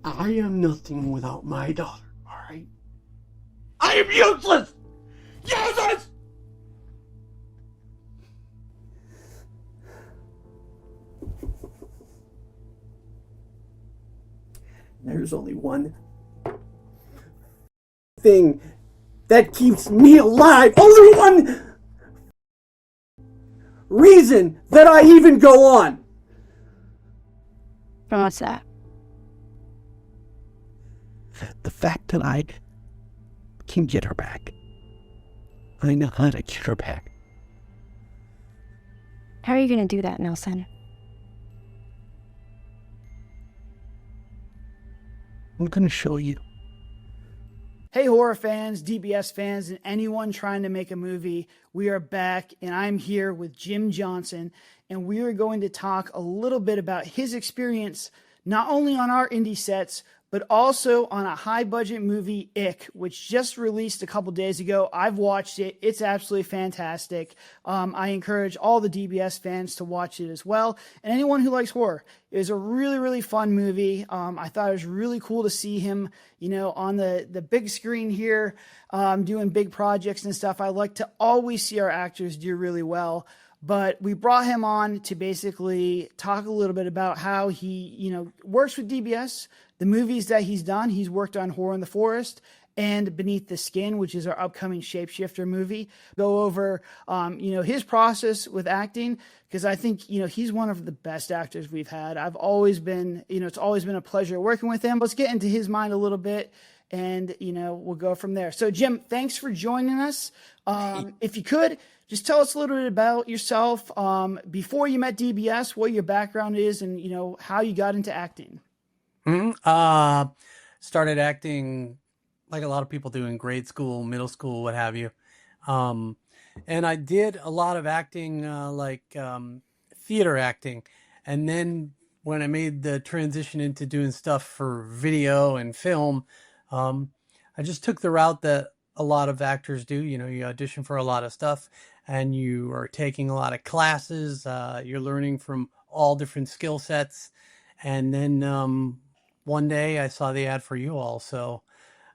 I am nothing without my daughter, alright? I am useless! Useless! There's only one thing that keeps me alive. Only one reason that I even go on. And what's that? The fact that I can get her back. I know how to get her back. How are you going to do that, Nelson? I'm gonna show you. Hey, horror fans, DBS fans, and anyone trying to make a movie, we are back, and I'm here with Jim Johnson, and we are going to talk a little bit about his experience, not only on our indie sets, but also on a high-budget movie, Ick, which just released a couple days ago. I've watched it. It's absolutely fantastic. I encourage all the DBS fans to watch it as well, and anyone who likes horror. It was a really, really fun movie. I thought it was really cool to see him, on the big screen here, doing big projects and stuff. I like to always see our actors do really well. But we brought him on to basically talk a little bit about how he, works with DBS, the movies that he's done. He's worked on Horror in the Forest and Beneath the Skin, which is our upcoming Shapeshifter movie. Go over, his process with acting, because I think, he's one of the best actors we've had. I've always been, it's always been a pleasure working with him. Let's get into his mind a little bit, and, we'll go from there. So, Jim, thanks for joining us. If you could, just tell us a little bit about yourself, before you met DBS, what your background is, and, how you got into acting. Started acting like a lot of people do in grade school, middle school, what have you. And I did a lot of acting, theater acting. And then when I made the transition into doing stuff for video and film, I just took the route that a lot of actors do. You audition for a lot of stuff, and you are taking a lot of classes. You're learning from all different skill sets. And then one day I saw the ad for you all, so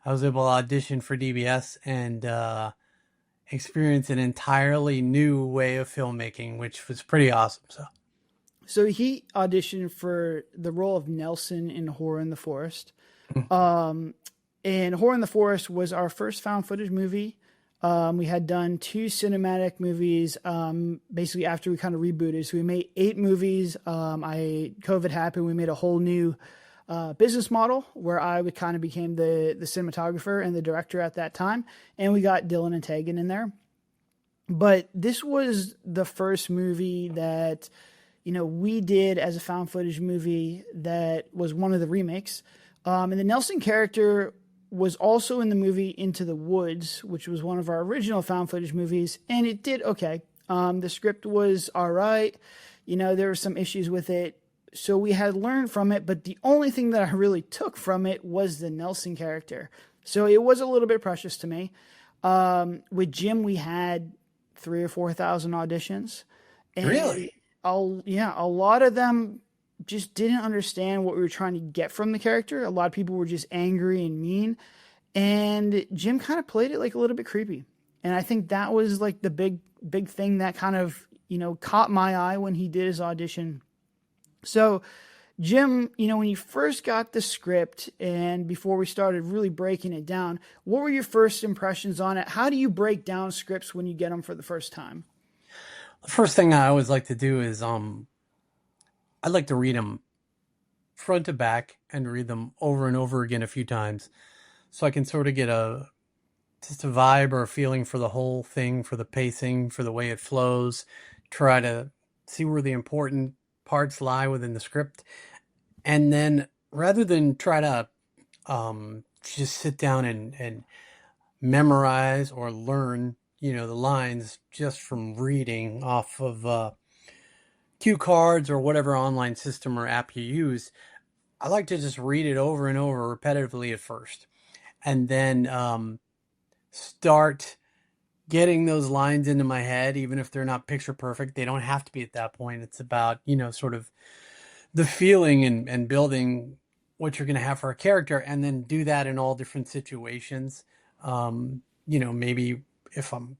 I was able to audition for DBS and experience an entirely new way of filmmaking, which was pretty awesome. So he auditioned for the role of Nelson in Horror in the Forest. And Horror in the Forest was our first found footage movie. We had done 2 cinematic movies, basically after we kind of rebooted. So we made 8 movies. COVID happened. We made a whole new business model where I would kind of became the cinematographer and the director at that time. And we got Dylan and Tegan in there. But this was the first movie that, we did as a found footage movie that was one of the remakes. And the Nelson character was also in the movie Into the Woods, which was one of our original found footage movies, and it did okay. The script was all right. There were some issues with it, so we had learned from it, but the only thing that I really took from it was the Nelson character. So it was a little bit precious to me. With Jim, we had 3,000 or 4,000 auditions. And Really? A lot of them just didn't understand what we were trying to get from the character. A lot of people were just angry and mean. And Jim kind of played it like a little bit creepy. And I think that was like the big thing that kind of, caught my eye when he did his audition. So Jim, when you first got the script and before we started really breaking it down, what were your first impressions on it? How do you break down scripts when you get them for the first time? The first thing I always like to do is I like to read them front to back and read them over and over again a few times, so I can sort of get just a vibe or a feeling for the whole thing, for the pacing, for the way it flows, try to see where the important parts lie within the script. And then rather than try to just sit down and memorize or learn, the lines just from reading off of cue cards or whatever online system or app you use, I like to just read it over and over repetitively at first, and then start getting those lines into my head, even if they're not picture perfect. They don't have to be at that point. It's about, sort of the feeling and building what you're going to have for a character, and then do that in all different situations. Maybe if I'm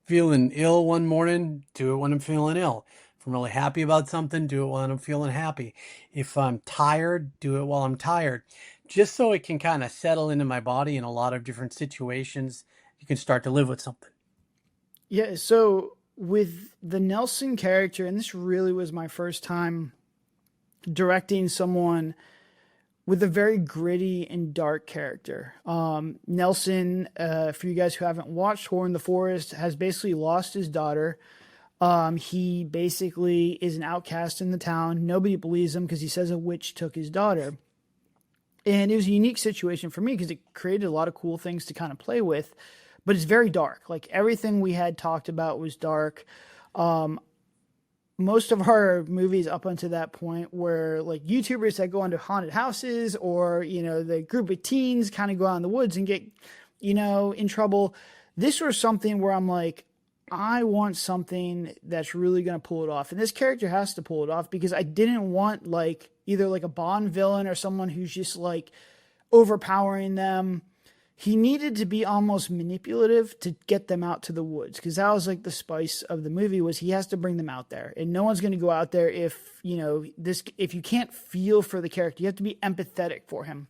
feeling ill one morning, do it when I'm feeling ill. If I'm really happy about something, do it when I'm feeling happy. If I'm tired, do it while I'm tired. Just so it can kind of settle into my body in a lot of different situations. You can start to live with something. Yeah, so with the Nelson character, and this really was my first time directing someone with a very gritty and dark character. Nelson, for you guys who haven't watched Horror in the Forest, has basically lost his daughter. He basically is an outcast in the town. Nobody believes him because he says a witch took his daughter. And it was a unique situation for me because it created a lot of cool things to kind of play with, but it's very dark. Like everything we had talked about was dark. Most of our movies up until that point were like YouTubers that go into haunted houses, or, the group of teens kind of go out in the woods and get, in trouble. This was something where I'm like, I want something that's really going to pull it off. And this character has to pull it off because I didn't want either like a Bond villain or someone who's just like overpowering them. He needed to be almost manipulative to get them out to the woods, because that was like the spice of the movie, was he has to bring them out there, and no one's going to go out there if you can't feel for the character. You have to be empathetic for him.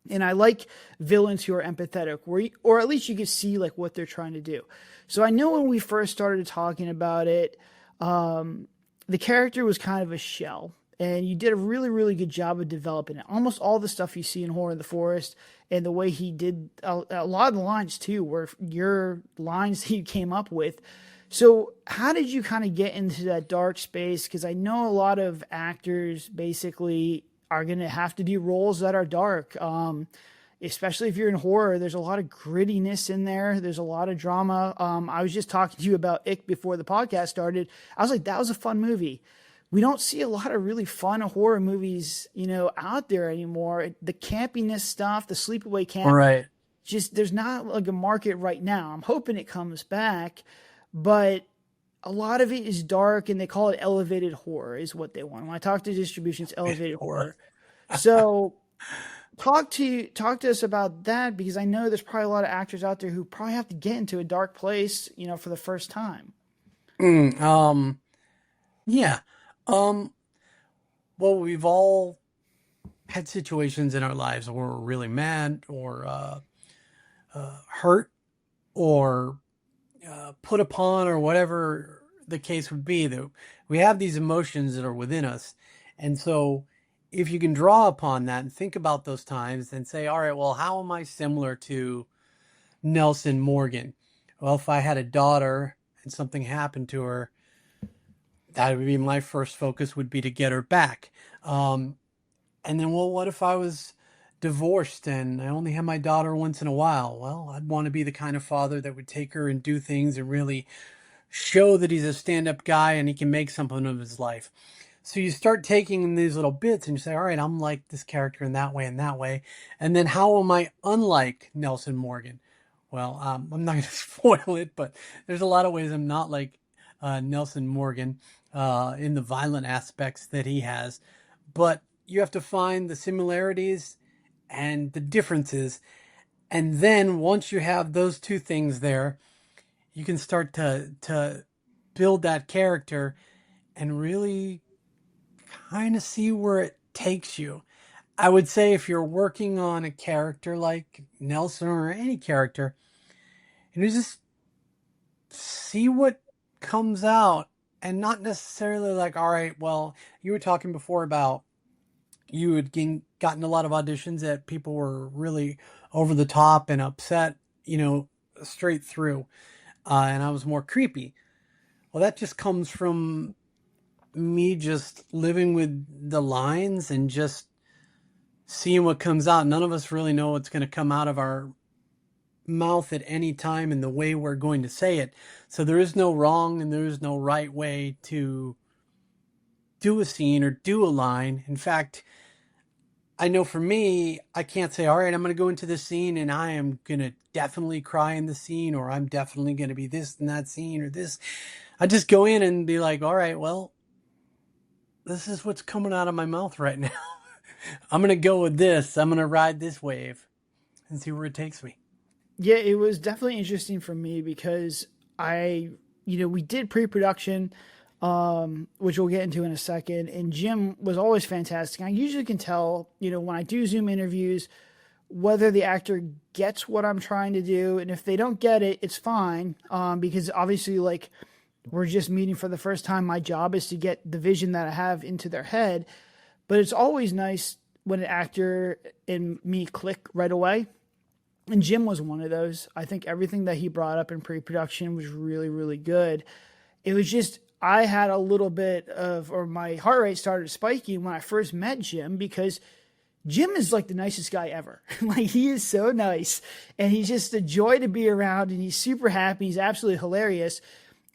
And I like villains who are empathetic, or at least you can see like what they're trying to do. So I know when we first started talking about it, the character was kind of a shell. And you did a really, really good job of developing it. Almost all the stuff you see in Horror in the Forest, and the way he did a lot of the lines too, were your lines that you came up with. So how did you kind of get into that dark space? Because I know a lot of actors basically are going to have to do roles that are dark. Especially if you're in horror, there's a lot of grittiness in there. There's a lot of drama. I was just talking to you about Ick before the podcast started. I was like, that was a fun movie. We don't see a lot of really fun horror movies, out there anymore. The campiness stuff, the sleepaway camp, Right. just there's not like a market right now. I'm hoping it comes back, but a lot of it is dark, and they call it elevated horror is what they want. When I talk to distribution, it's elevated horror. So talk to us about that, because I know there's probably a lot of actors out there who probably have to get into a dark place, for the first time. Yeah. Well, we've all had situations in our lives where we're really mad, or hurt, or put upon, or whatever the case would be. That we have these emotions that are within us. And so if you can draw upon that and think about those times and say, all right, well, how am I similar to Nelson Morgan? Well, if I had a daughter and something happened to her, that would be my first focus, would be to get her back. And then, well, what if I was divorced and I only had my daughter once in a while? Well, I'd want to be the kind of father that would take her and do things and really show that he's a stand-up guy and he can make something of his life. So you start taking these little bits and you say, all right, I'm like this character in that way and that way. And then how am I unlike Nelson Morgan? Well, I'm not going to spoil it, but there's a lot of ways I'm not like Nelson Morgan in the violent aspects that he has. But you have to find the similarities and the differences. And then once you have those two things there, you can start to build that character and really kind of see where it takes you. I would say if you're working on a character like Nelson or any character, just see what comes out, and not necessarily like, all right, well, you were talking before about you had gotten a lot of auditions that people were really over the top and upset, straight through. And I was more creepy. Well, that just comes from me just living with the lines and just seeing what comes out. None of us really know what's going to come out of our mouth at any time and the way we're going to say it. So there is no wrong and there is no right way to do a scene or do a line. In fact, I know for me, I can't say, all right, I'm going to go into this scene and I am going to definitely cry in the scene, or I'm definitely going to be this in that scene or this. I just go in and be like, all right, well, this is what's coming out of my mouth right now. I'm going to go with this. I'm going to ride this wave and see where it takes me. Yeah, it was definitely interesting for me because we did pre-production, which we'll get into in a second. And Jim was always fantastic. I usually can tell, when I do Zoom interviews, whether the actor gets what I'm trying to do. And if they don't get it, it's fine. Because obviously, like, we're just meeting for the first time. My job is to get the vision that I have into their head. But it's always nice when an actor and me click right away. And Jim was one of those. I think everything that he brought up in pre-production was really, really good. It was just, I had a little bit of, or my heart rate started spiking when I first met Jim, because Jim is like the nicest guy ever. Like, he is so nice, and he's just a joy to be around, and he's super happy. He's absolutely hilarious.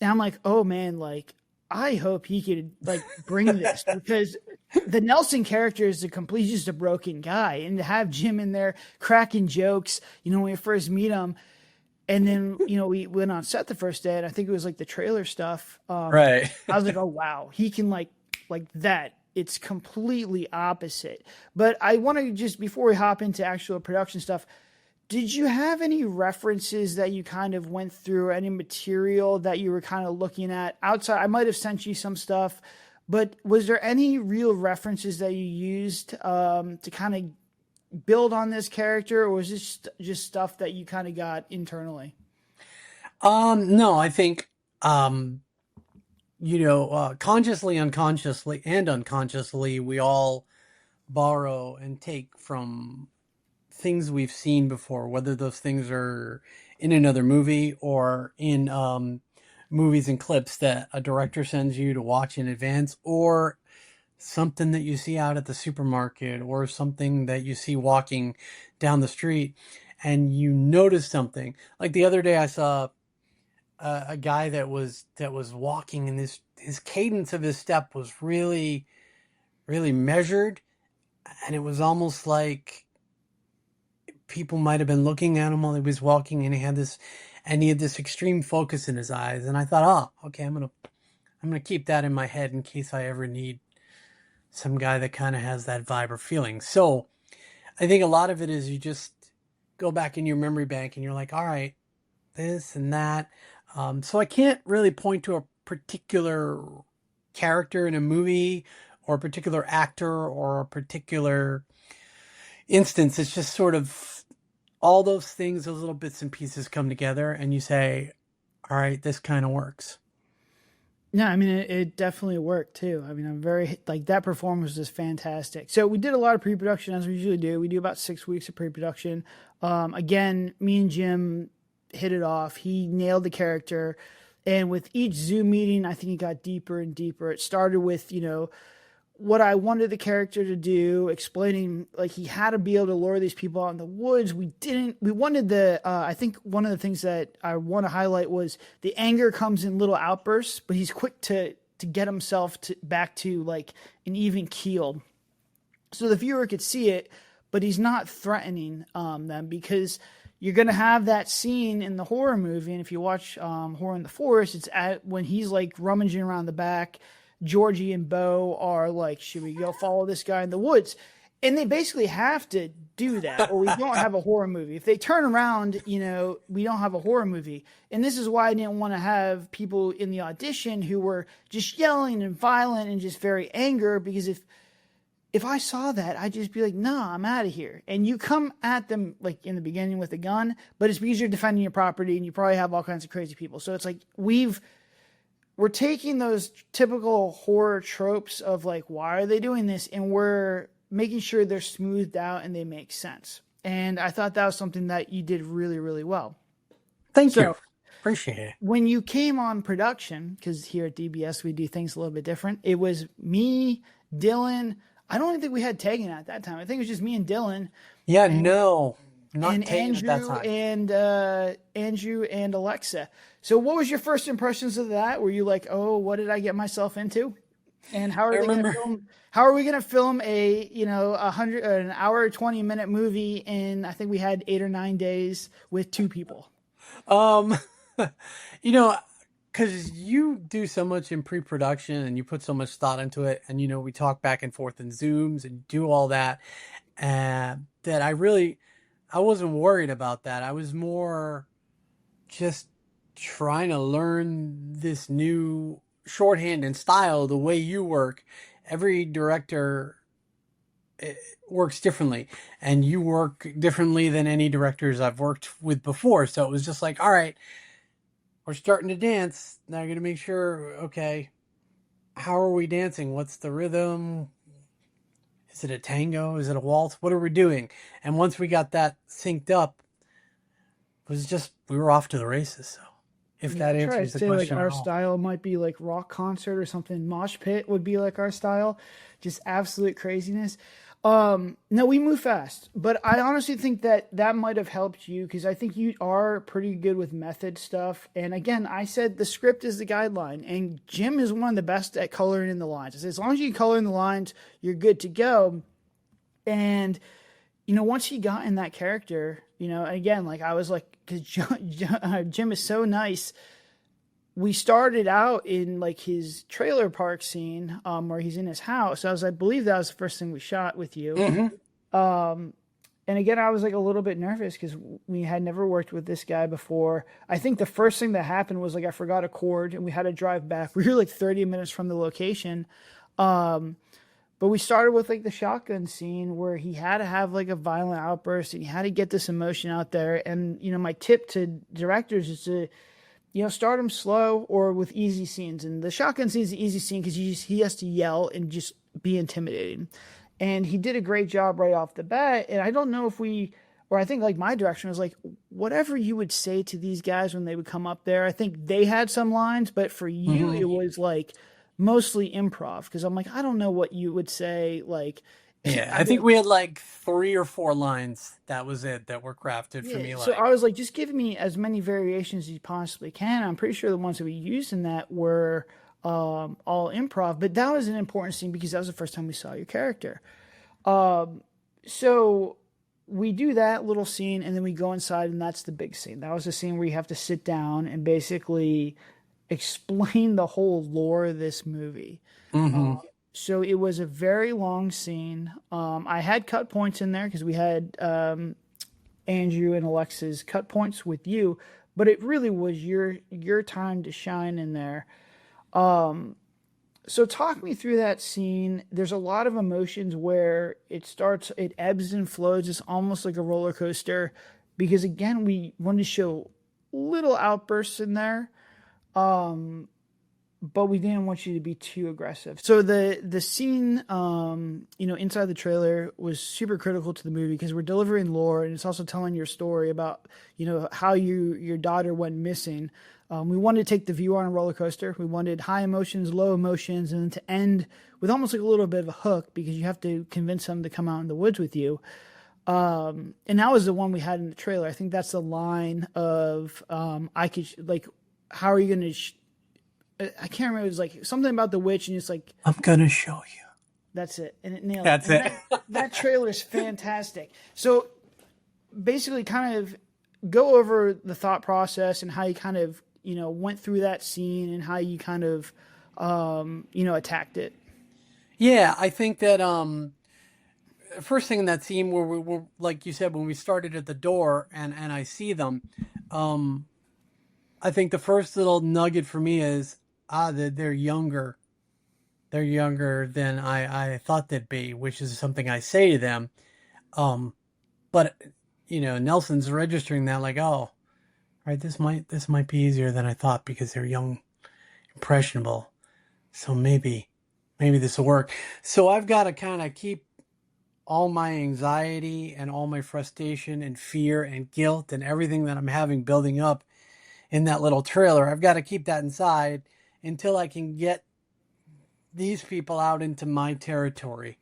And I'm like, oh man, like, I hope he could like bring this, because the Nelson character is just a broken guy, and to have Jim in there cracking jokes, when we first meet him, and then we went on set the first day, and I think it was like the trailer stuff. Right. I was like, oh wow, he can like that. It's completely opposite. But I want to just, before we hop into actual production stuff, did you have any references that you kind of went through, any material that you were kind of looking at outside? I might have sent you some stuff, but was there any real references that you used to kind of build on this character, or was this just stuff that you kind of got internally? No, I think, consciously, unconsciously, and unconsciously, we all borrow and take from things we've seen before, whether those things are in another movie or in movies and clips that a director sends you to watch in advance, or something that you see out at the supermarket, or something that you see walking down the street and you notice something. Like the other day I saw a guy that was walking, and his cadence of his step was really, really measured, and it was almost like people might have been looking at him while he was walking, and he had this extreme focus in his eyes. And I thought, oh, okay, I'm gonna keep that in my head in case I ever need some guy that kind of has that vibe or feeling. So I think a lot of it is you just go back in your memory bank and you're like, all right, this and that. So I can't really point to a particular character in a movie, or a particular actor, or a particular instance. It's just sort of all those things, those little bits and pieces come together, and you say, all right, this kind of works. No, I mean, it definitely worked too. I mean, I'm very, like, that performance was fantastic. So we did a lot of pre-production, as we usually do. We do about 6 weeks of pre-production. Again, me and Jim hit it off. He nailed the character. And with each Zoom meeting, I think it got deeper and deeper. It started with, what I wanted the character to do, explaining like he had to be able to lure these people out in the woods. We wanted I think one of the things that I want to highlight was the anger comes in little outbursts, but he's quick to get himself back to like an even keel. So the viewer could see it, but he's not threatening them, because you're going to have that scene in the horror movie. And if you watch Horror in the Forest, it's when he's like rummaging around the back. Georgie and Bo are like, should we go follow this guy in the woods? And they basically have to do that, or we don't have a horror movie. If they turn around, we don't have a horror movie. And this is why I didn't want to have people in the audition who were just yelling and violent and just very angry, because if I saw that, I'd just be like, nah, I'm out of here. And you come at them like in the beginning with a gun, but it's because you're defending your property, and you probably have all kinds of crazy people. So it's like we're taking those typical horror tropes of like, why are they doing this? And we're making sure they're smoothed out and they make sense. And I thought that was something that you did really, really well. Thank you. Appreciate it. When you came on production, because here at DBS, we do things a little bit different. It was me, Dylan. I don't even think we had Tegan at that time. I think it was just me and Dylan. Yeah, and, no. Not and Andrew at that time. Andrew and Alexa. So what was your first impressions of that? Were you like, oh, what did I get myself into? And how are they going to film? How are we going to film an hour 20-minute movie in, I think we had 8 or 9 days with 2 people? Kind because you do so much in pre-production and you put so much thought into it, and we talk back and forth in Zooms and do all that, that I wasn't worried about that. I was more just trying to learn this new shorthand and style, the way you work. Every director works differently, and you work differently than any directors I've worked with before. So it was just like, all right, we're starting to dance. Now I'm going to make sure, okay, how are we dancing? What's the rhythm? Is it a tango? Is it a waltz? What are we doing? And once we got that synced up, it was just, we were off to the races. So if that I try to answers the say like question our at all. style might be like rock concert or something. Mosh pit would be like our style, just absolute craziness. No, we move fast, but I honestly think that that might have helped you because I think you are pretty good with method stuff. And again, I said the script is the guideline, and Jim is one of the best at coloring in the lines. I said, as long as you color in the lines, you're good to go. And once he got in that character, again, like I was like, because Jim is so nice. We started out in like his trailer park scene, where he's in his house. I believe that was the first thing we shot with you. Mm-hmm. And again, I was like a little bit nervous because we had never worked with this guy before. I think the first thing that happened was like I forgot a cord and we had to drive back. We were like 30 minutes from the location. But we started with like the shotgun scene where he had to have like a violent outburst and he had to get this emotion out there. And, my tip to directors is to, start him slow or with easy scenes. And the shotgun scene is the easy scene because he has to yell and just be intimidating. And he did a great job right off the bat. And I don't know if I think like my direction was like, whatever you would say to these guys when they would come up there, I think they had some lines, but for you, it was like mostly improv. Because I'm like, I don't know what you would say. Like, Yeah, I think we had like 3 or 4 lines. That was it, that were crafted for me. so I was like, just give me as many variations as you possibly can. I'm pretty sure the ones that we used in that were all improv, but that was an important scene because that was the first time we saw your character. So we do that little scene and then we go inside and that's the big scene. That was the scene where you have to sit down and basically explain the whole lore of this movie. Mm-hmm. So it was a very long scene. I had cut points in there because we had Andrew and Alexa's cut points with you, but it really was your time to shine in there. So talk me through that scene. There's a lot of emotions where it ebbs and flows. It's almost like a roller coaster because again, we wanted to show little outbursts in there. But we didn't want you to be too aggressive. So the scene, inside the trailer was super critical to the movie because we're delivering lore and it's also telling your story about, how your daughter went missing. We wanted to take the viewer on a roller coaster. We wanted high emotions, low emotions, and then to end with almost like a little bit of a hook because you have to convince them to come out in the woods with you. And that was the one we had in the trailer. I think that's the line of, how are you going to... I can't remember. It was like something about the witch, and it's like, I'm gonna show you. That's it, and it nailed That's it. it. That trailer is fantastic. So basically, kind of go over the thought process and how you kind of went through that scene and how you kind of attacked it. Yeah, I think that first thing in that scene where we were, like you said, when we started at the door and I see them, I think the first little nugget for me is they're younger. They're younger than I thought they'd be, which is something I say to them. But Nelson's registering that like, oh, right, this might be easier than I thought because they're young, impressionable. So maybe this will work. So I've got to kind of keep all my anxiety and all my frustration and fear and guilt and everything that I'm having building up in that little trailer. I've got to keep that inside until I can get these people out into my territory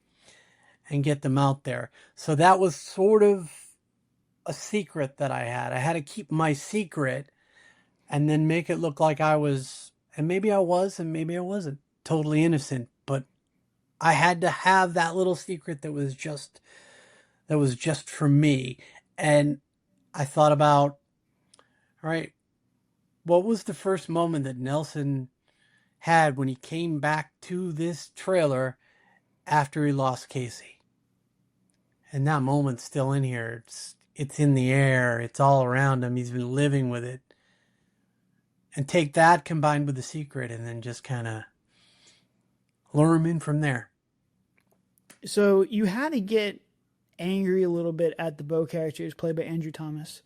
and get them out there. So that was sort of a secret that I had. I had to keep my secret and then make it look like I was, and maybe I was, and maybe I wasn't totally innocent, but I had to have that little secret that was just for me. And I thought about, all right, what was the first moment that Nelson had when he came back to this trailer after he lost Casey? And that moment's still in here. It's in the air. It's all around him. He's been living with it. And take that combined with The Secret and then just kind of lure him in from there. So you had to get angry a little bit at the Bo character who's played by Andrew Thomas.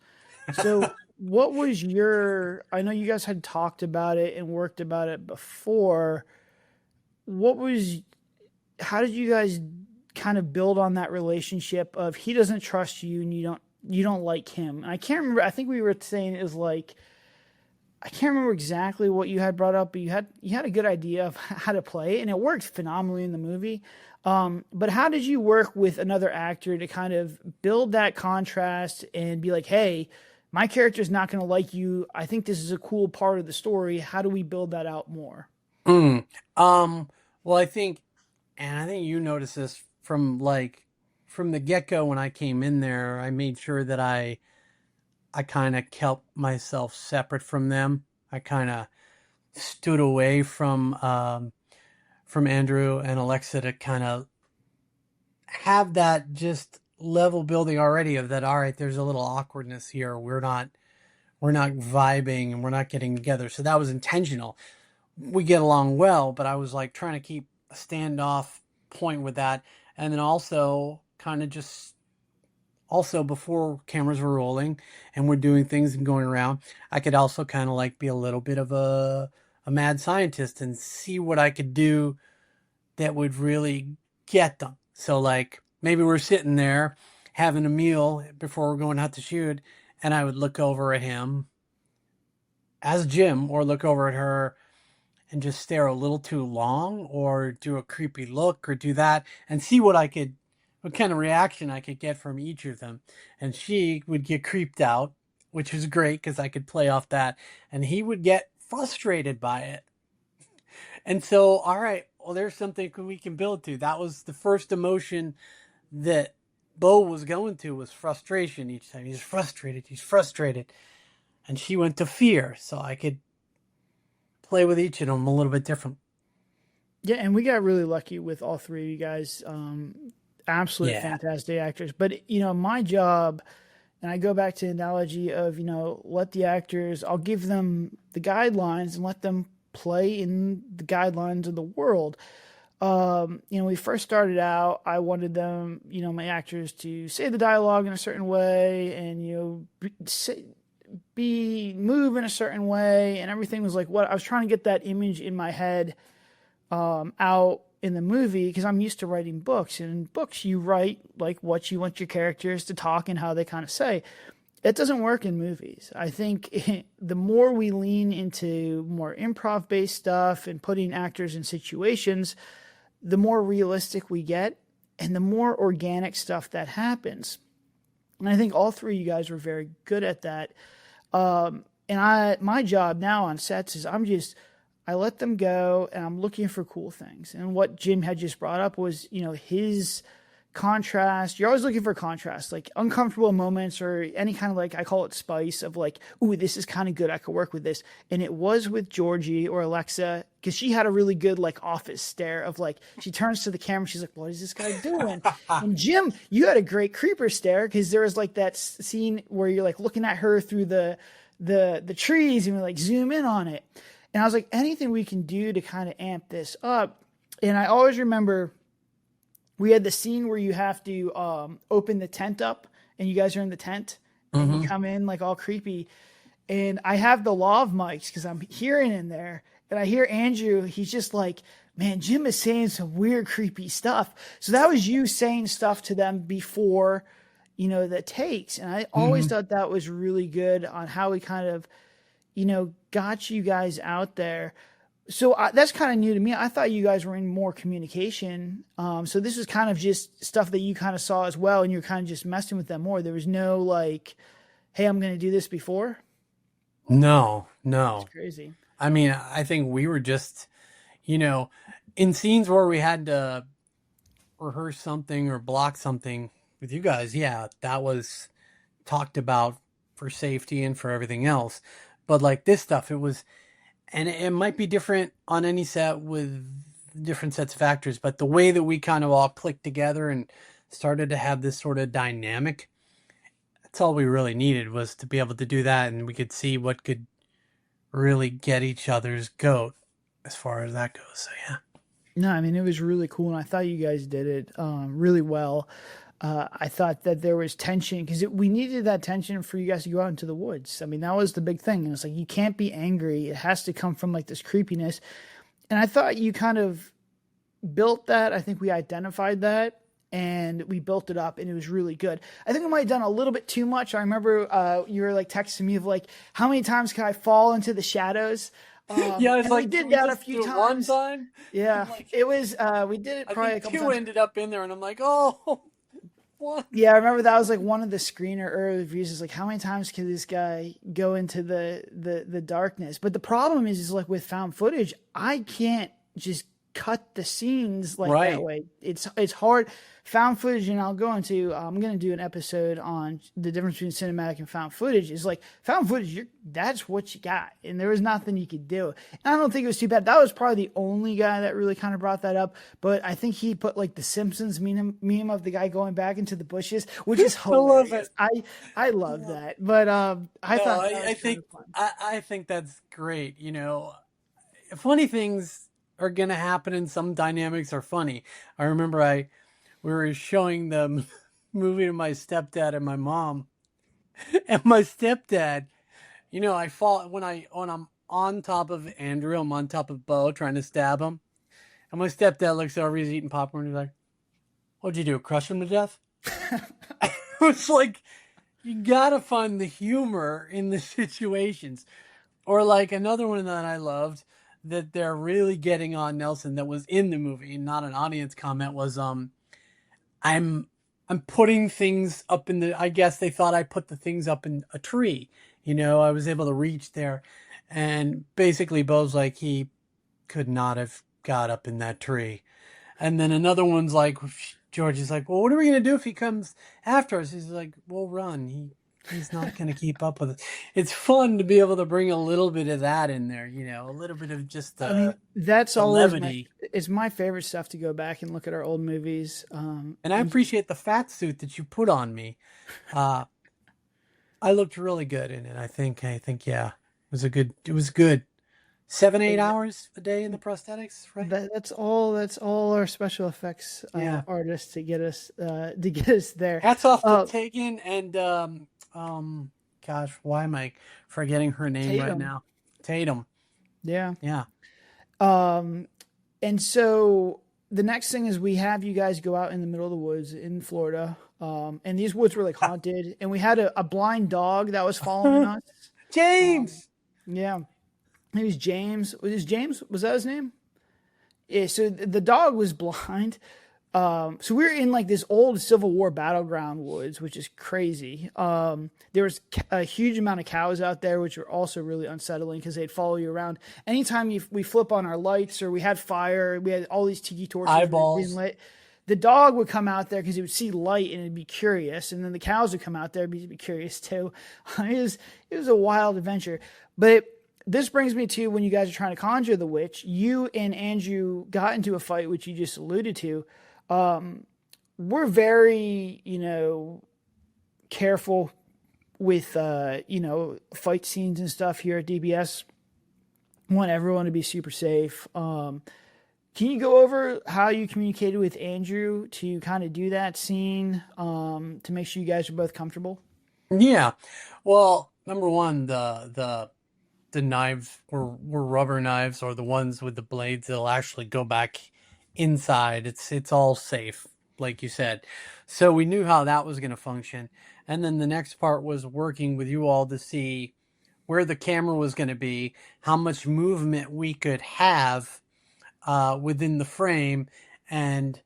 So what was your, I know you guys had talked about it and worked about it before. How did you guys kind of build on that relationship of he doesn't trust you and you don't like him? And I can't remember, I think we were saying it was like, I can't remember exactly what you had brought up, but you had a good idea of how to play it, and it worked phenomenally in the movie. But how did you work with another actor to kind of build that contrast and be like, hey, my character's not going to like you. I think this is a cool part of the story. How do we build that out more? Well, I think you noticed this from the get-go when I came in there. I made sure that I kind of kept myself separate from them. I kind of stood away from Andrew and Alexa to kind of have that just level building already of that. All right, there's a little awkwardness here. We're not vibing and we're not getting together. So that was intentional. We get along well, but I was like trying to keep a standoff point with that. And then also kind of just before cameras were rolling and we're doing things and going around, I could also kind of like be a little bit of a mad scientist and see what I could do that would really get them. So like maybe we're sitting there having a meal before we're going out to shoot, and I would look over at him as Jim or look over at her and just stare a little too long or do a creepy look or do that and see what kind of reaction I could get from each of them. And she would get creeped out, which was great because I could play off that, and he would get frustrated by it. And so, all right, well, there's something we can build to. That was the first emotion that Bo was going to, was frustration each time. He's frustrated. And she went to fear, so I could play with each of them a little bit different. Yeah, and we got really lucky with all three of you guys. Absolute fantastic actors. But, my job, and I go back to the analogy of, let the actors, I'll give them the guidelines and let them play in the guidelines of the world. We first started out, I wanted them, my actors to say the dialogue in a certain way and, move in a certain way. And everything was like what I was trying to get that image in my head out in the movie, because I'm used to writing books, and in books you write like what you want your characters to talk and how they kind of say. It doesn't work in movies. I think the more we lean into more improv based stuff and putting actors in situations, the more realistic we get and the more organic stuff that happens. And I think all three of you guys were very good at that. My job now on sets is I let them go and I'm looking for cool things. And what Jim had just brought up was, his contrast. You're always looking for contrast, like uncomfortable moments or any kind of like, I call it spice of like, ooh, this is kind of good. I could work with this. And it was with Georgie or Alexa, because she had a really good like office stare of like, she turns to the camera. She's like, what is this guy doing? And Jim, you had a great creeper stare, because there was like that scene where you're like looking at her through the trees and we like zoom in on it. And I was like, anything we can do to kind of amp this up. And I always remember we had the scene where you have to open the tent up and you guys are in the tent and you come in like all creepy. And I have the law of mics because I'm hearing in there, and I hear Andrew, he's just like, man, Jim is saying some weird, creepy stuff. So that was you saying stuff to them before, the takes. And I always thought that was really good on how we kind of, got you guys out there. So that's kind of new to me. I thought you guys were in more communication. So this was kind of just stuff that you kind of saw as well, and you're kind of just messing with them more. There was no like, hey, I'm going to do this before. No. That's crazy. I mean, I think we were just, in scenes where we had to rehearse something or block something with you guys. Yeah, that was talked about for safety and for everything else. But like this stuff, it was, and it might be different on any set with different sets of actors, but the way that we kind of all clicked together and started to have this sort of dynamic, that's all we really needed, was to be able to do that, and we could see what could really get each other's goat as far as that goes. So yeah. No, I mean, it was really cool, and I thought you guys did it really well. I thought that there was tension because we needed that tension for you guys to go out into the woods. I mean, that was the big thing. And it's like, you can't be angry. It has to come from like this creepiness. And I thought you kind of built that. I think we identified that and we built it up, and it was really good. I think we might have done a little bit too much. I remember you were like texting me of like, how many times can I fall into the shadows? Yeah, it's like we did that a few times. One time. Yeah, like, it was. We did it probably I a think couple two times. ended up in there, and I'm like, oh, what? Yeah, I remember that was like one of the screener early reviews. Is like, how many times can this guy go into the darkness? But the problem is like with found footage, I can't just cut the scenes like Right. that way. It's hard. Found footage, and I'll go into. I'm going to do an episode on the difference between cinematic and found footage. Is like found footage. That's what you got, and there was nothing you could do. And I don't think it was too bad. That was probably the only guy that really kind of brought that up. But I think he put like the Simpsons meme of the guy going back into the bushes, which is hilarious. I love that. But I thought that was kind of fun. I think that's great. You know, funny things are gonna happen, and some dynamics are funny. I remember we were showing the movie to my stepdad and my mom, and my stepdad, you know, I fall when I'm on top of Andrew, I'm on top of Bo trying to stab him, and my stepdad looks over, he's eating popcorn, he's like, "What'd you do? Crush him to death?" It's like, you gotta find the humor in the situations. Or like another one that I loved that they're really getting on Nelson that was in the movie, not an audience comment, was I'm putting things up in the, I guess they thought I put the things up in a tree. You know, I was able to reach there, and basically Bo's like, he could not have got up in that tree. And then another one's like, George is like, well, what are we going to do if he comes after us? He's like, we'll run. He's not going to keep up with it. It's fun to be able to bring a little bit of that in there, you know, a little bit of just the, I mean, that's the always levity. it's my favorite stuff to go back and look at our old movies. And I appreciate the fat suit that you put on me. I looked really good in it. I think, yeah, it was good. 7-8 hours a day in the prosthetics, right? That's all our special effects artists to get us there. Hats off to Tegan and gosh, why am I forgetting her name Tatum. right now? Tatum. Yeah. Yeah. And so the next thing is we have you guys go out in the middle of the woods in Florida. And these woods were like haunted, and we had a blind dog that was following us. James. Yeah. It was James. Was that his name? Yeah. So the dog was blind. So we were in like this old Civil War battleground woods, which is crazy. There was a huge amount of cows out there, which were also really unsettling because they'd follow you around. Anytime we flip on our lights or we had fire, we had all these tiki torches Eyeballs. being lit. The dog would come out there because he would see light and it'd be curious, and then the cows would come out there and be curious too. It was a wild adventure, but. This brings me to when you guys are trying to conjure the witch. You and Andrew got into a fight, which you just alluded to. We're very, careful with, fight scenes and stuff here at DBS. Want everyone to be super safe. Can you go over how you communicated with Andrew to kind of do that scene to make sure you guys are both comfortable? Yeah. Well, number one, the knives were rubber knives, or the ones with the blades that'll actually go back inside. It's all safe, like you said. So we knew how that was going to function. And then the next part was working with you all to see where the camera was going to be, how much movement we could have within the frame, and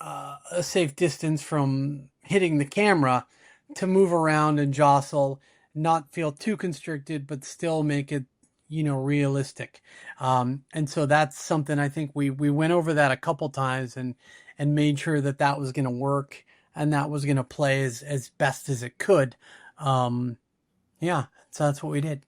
a safe distance from hitting the camera to move around and jostle, not feel too constricted, but still make it, realistic. And so that's something I think we went over that a couple times and made sure that was going to work and that was going to play as best as it could. Yeah, so that's what we did.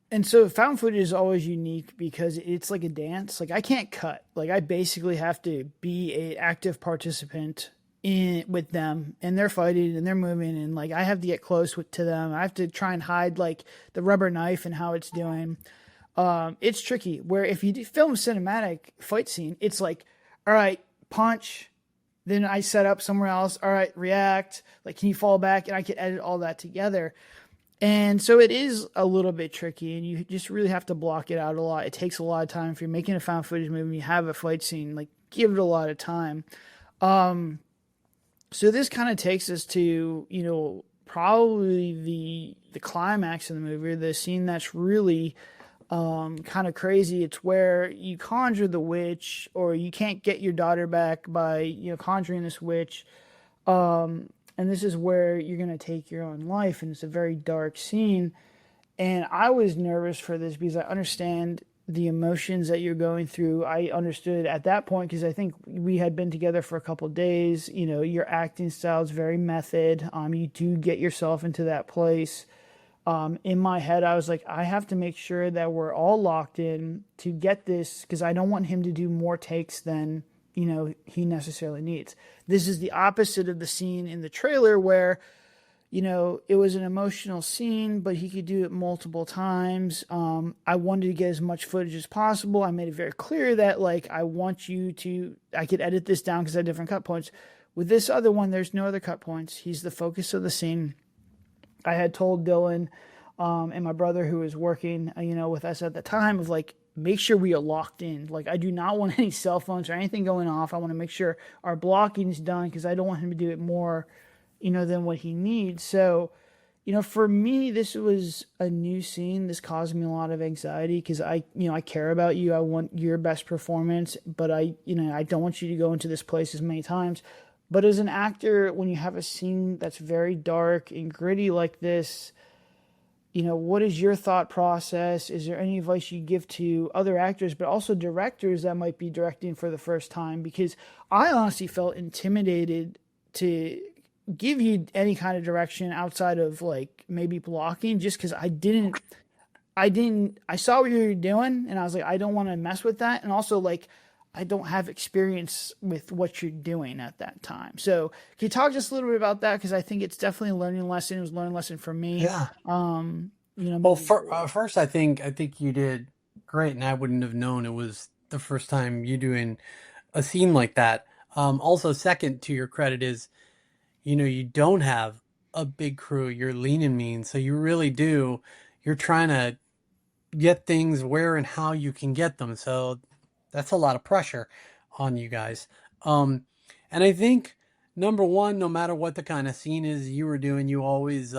And so found footage is always unique because it's like a dance. Like I can't cut. Like I basically have to be a active participant in with them, and they're fighting and they're moving, and like I have to get close to them. I have to try and hide like the rubber knife and how it's doing. It's tricky. Where if you film a cinematic fight scene, it's like, all right, punch. Then I set up somewhere else. All right, react. Like, can you fall back? And I can edit all that together. And so it is a little bit tricky, and you just really have to block it out a lot. It takes a lot of time. If you're making a found footage movie and you have a fight scene, like give it a lot of time. So this kind of takes us to, probably the climax of the movie, the scene that's really kind of crazy. It's where you conjure the witch, or you can't get your daughter back by, conjuring this witch. And this is where you're going to take your own life. And it's a very dark scene. And I was nervous for this because I understand the emotions that you're going through. I understood at that point because I think we had been together for a couple of days. Your acting style is very method. You do get yourself into that place. In my head, I was like, I have to make sure that we're all locked in to get this because I don't want him to do more takes than he necessarily needs. This is the opposite of the scene in the trailer where, it was an emotional scene, but he could do it multiple times. I wanted to get as much footage as possible. I made it very clear that, like, I could edit this down because I had different cut points. With this other one, there's no other cut points. He's the focus of the scene. I had told Dylan and my brother who was working, with us at the time of like, make sure we are locked in. Like, I do not want any cell phones or anything going off. I want to make sure our blocking is done because I don't want him to do it more, than what he needs. So, for me, this was a new scene. This caused me a lot of anxiety because I care about you. I want your best performance, but I don't want you to go into this place as many times. But as an actor, when you have a scene that's very dark and gritty like this, what is your thought process? Is there any advice you give to other actors, but also directors that might be directing for the first time? Because I honestly felt intimidated to give you any kind of direction outside of like maybe blocking, just because I saw what you were doing and I was like, I don't want to mess with that. And also like, I don't have experience with what you're doing at that time. So can you talk just a little bit about that? Because I think it's definitely a learning lesson. It was a learning lesson for me. Yeah. Well, first, I think you did great, and I wouldn't have known it was the first time you doing a scene like that. Also, second to your credit is, you don't have a big crew. You're lean and mean, so you really do. You're trying to get things where and how you can get them. So that's a lot of pressure on you guys. And I think number one, no matter what the kind of scene is you were doing, you always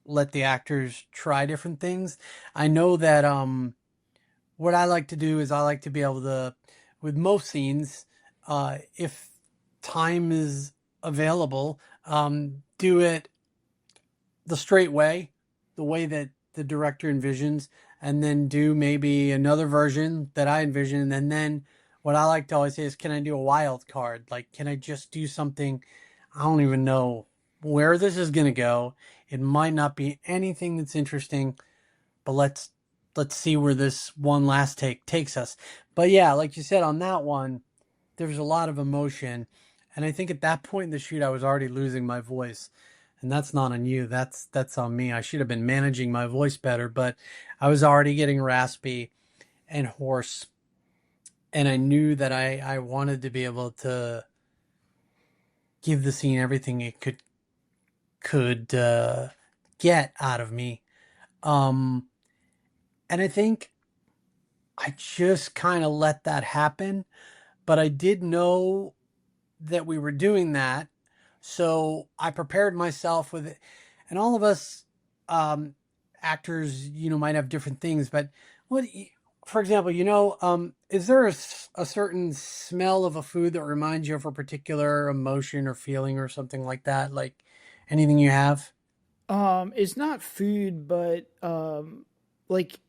let the actors try different things. I know that what I like to do is I like to be able to, with most scenes, if time is available, do it the straight way, the way that the director envisions, and then do maybe another version that I envision. And then what I like to always say is, can I do a wild card? Like, can I just do something? I don't even know where this is going to go. It might not be anything that's interesting, but let's see where this one last take takes us. But yeah, like you said, on that one, there was a lot of emotion. And I think at that point in the shoot, I was already losing my voice. And that's not on you. That's on me. I should have been managing my voice better, but I was already getting raspy and hoarse. And I knew that I wanted to be able to give the scene everything it could get out of me. And I think I just kind of let that happen. But I did know that we were doing that. So I prepared myself with it. And all of us actors, might have different things. But for example, is there a certain smell of a food that reminds you of a particular emotion or feeling or something like that? Like anything you have? It's not food, but like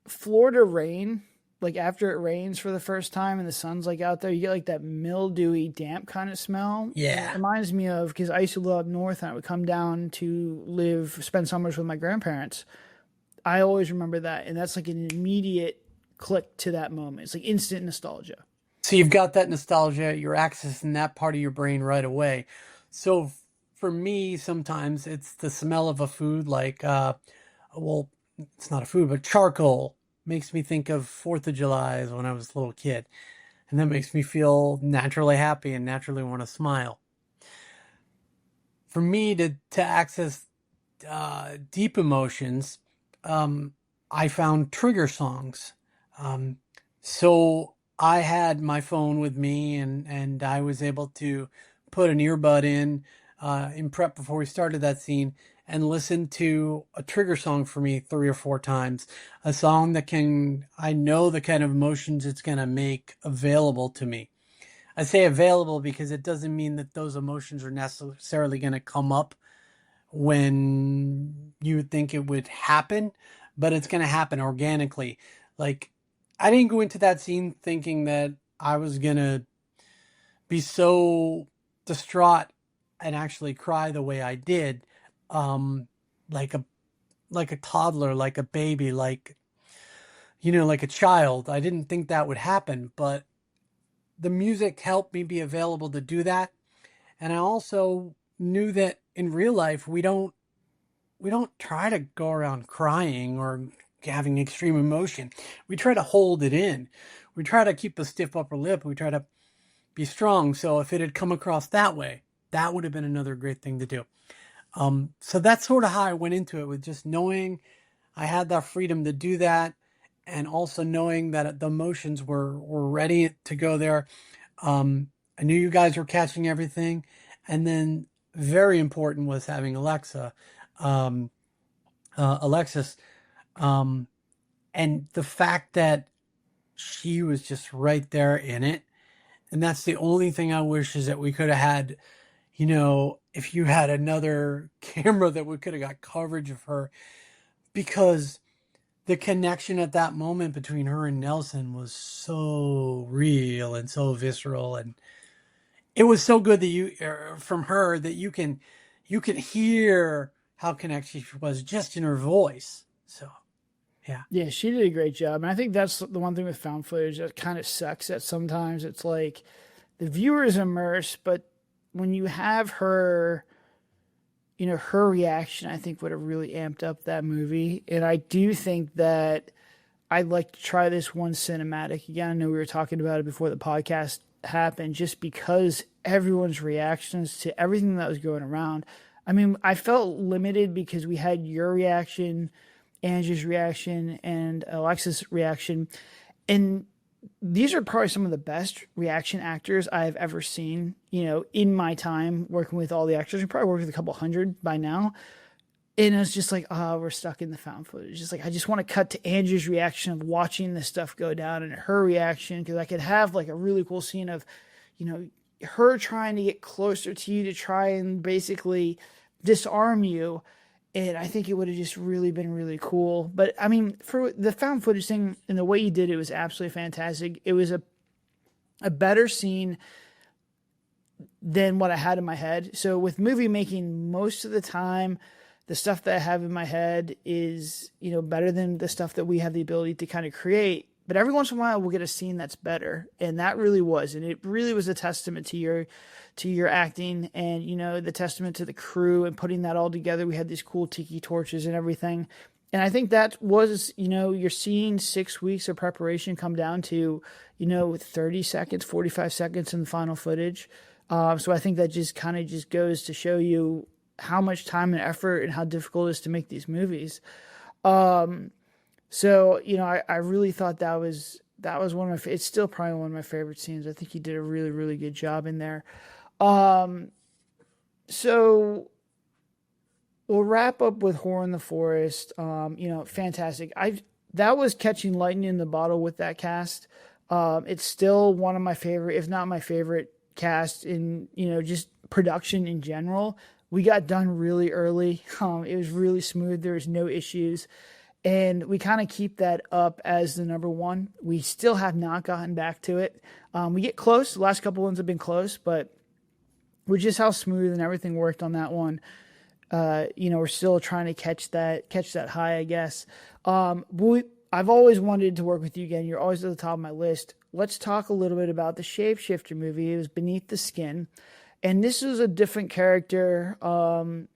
Florida rain. Like after it rains for the first time and the sun's like out there, you get like that mildewy, damp kind of smell. Yeah. It reminds me of, because I used to live up north and I would come down to spend summers with my grandparents. I always remember that. And that's like an immediate click to that moment. It's like instant nostalgia. So you've got that nostalgia, you're accessing that part of your brain right away. So for me, sometimes it's the smell of a food like, well, it's not a food, but charcoal makes me think of 4th of July when I was a little kid. And that makes me feel naturally happy and naturally want to smile. For me to access deep emotions, I found trigger songs. So I had my phone with me and I was able to put an earbud in prep before we started that scene and listen to a trigger song for me 3 or 4 times. A song that I know the kind of emotions it's going to make available to me. I say available because it doesn't mean that those emotions are necessarily going to come up when you would think it would happen, but it's going to happen organically. Like, I didn't go into that scene thinking that I was going to be so distraught and actually cry the way I did. Like a toddler, like a baby, like a child. I didn't think that would happen, but the music helped me be available to do that. And I also knew that in real life, we don't try to go around crying or having extreme emotion. We try to hold it in. We try to keep a stiff upper lip. We try to be strong. So if it had come across that way, that would have been another great thing to do. So that's sort of how I went into it, with just knowing I had that freedom to do that, and also knowing that the emotions were ready to go there. I knew you guys were catching everything. And then very important was having Alexis, and the fact that she was just right there in it. And that's the only thing I wish, is that we could have had, if you had another camera, that we could have got coverage of her, because the connection at that moment between her and Nelson was so real and so visceral. And it was so good that from her, that you can hear how connected she was just in her voice. So, yeah. Yeah, she did a great job. And I think that's the one thing with found footage that kind of sucks, that sometimes it's like the viewer is immersed, but when you have her, her reaction, I think would have really amped up that movie. And I do think that I'd like to try this one cinematic again. I know we were talking about it before the podcast happened, just because everyone's reactions to everything that was going around. I mean, I felt limited because we had your reaction, Angie's reaction, and Alexis' reaction. And these are probably some of the best reaction actors I've ever seen, in my time working with all the actors. We probably worked with a couple hundred by now. And it's just like, we're stuck in the found footage. Just like, I just want to cut to Angie's reaction of watching this stuff go down, and her reaction, because I could have like a really cool scene of, her trying to get closer to you to try and basically disarm you. And I think it would have just really been really cool. But I mean, for the found footage thing and the way you did it was absolutely fantastic. It was a better scene than what I had in my head. So with movie making, most of the time, the stuff that I have in my head is, better than the stuff that we have the ability to kind of create. But every once in a while, we'll get a scene that's better. And that really was. And it really was a testament to your acting and, the testament to the crew and putting that all together. We had these cool tiki torches and everything. And I think that was, you're seeing 6 weeks of preparation come down to, 30 seconds, 45 seconds in the final footage. So I think that just kind of just goes to show you how much time and effort and how difficult it is to make these movies. So, I really thought that was one of it's still probably one of my favorite scenes. I think he did a really, really good job in there. So we'll wrap up with Horror in the Forest. Fantastic. That was catching lightning in the bottle with that cast. It's still one of my favorite, if not my favorite cast in, just production in general. We got done really early. It was really smooth. There was no issues. And we kind of keep that up as the number one. We still have not gotten back to it. We get close. The last couple ones have been close, but with just how smooth and everything worked on that one, we're still trying to catch that high, I guess. I've always wanted to work with you again. You're always at the top of my list. Let's talk a little bit about the Shapeshifter movie. It was Beneath the Skin. And this is a different character, than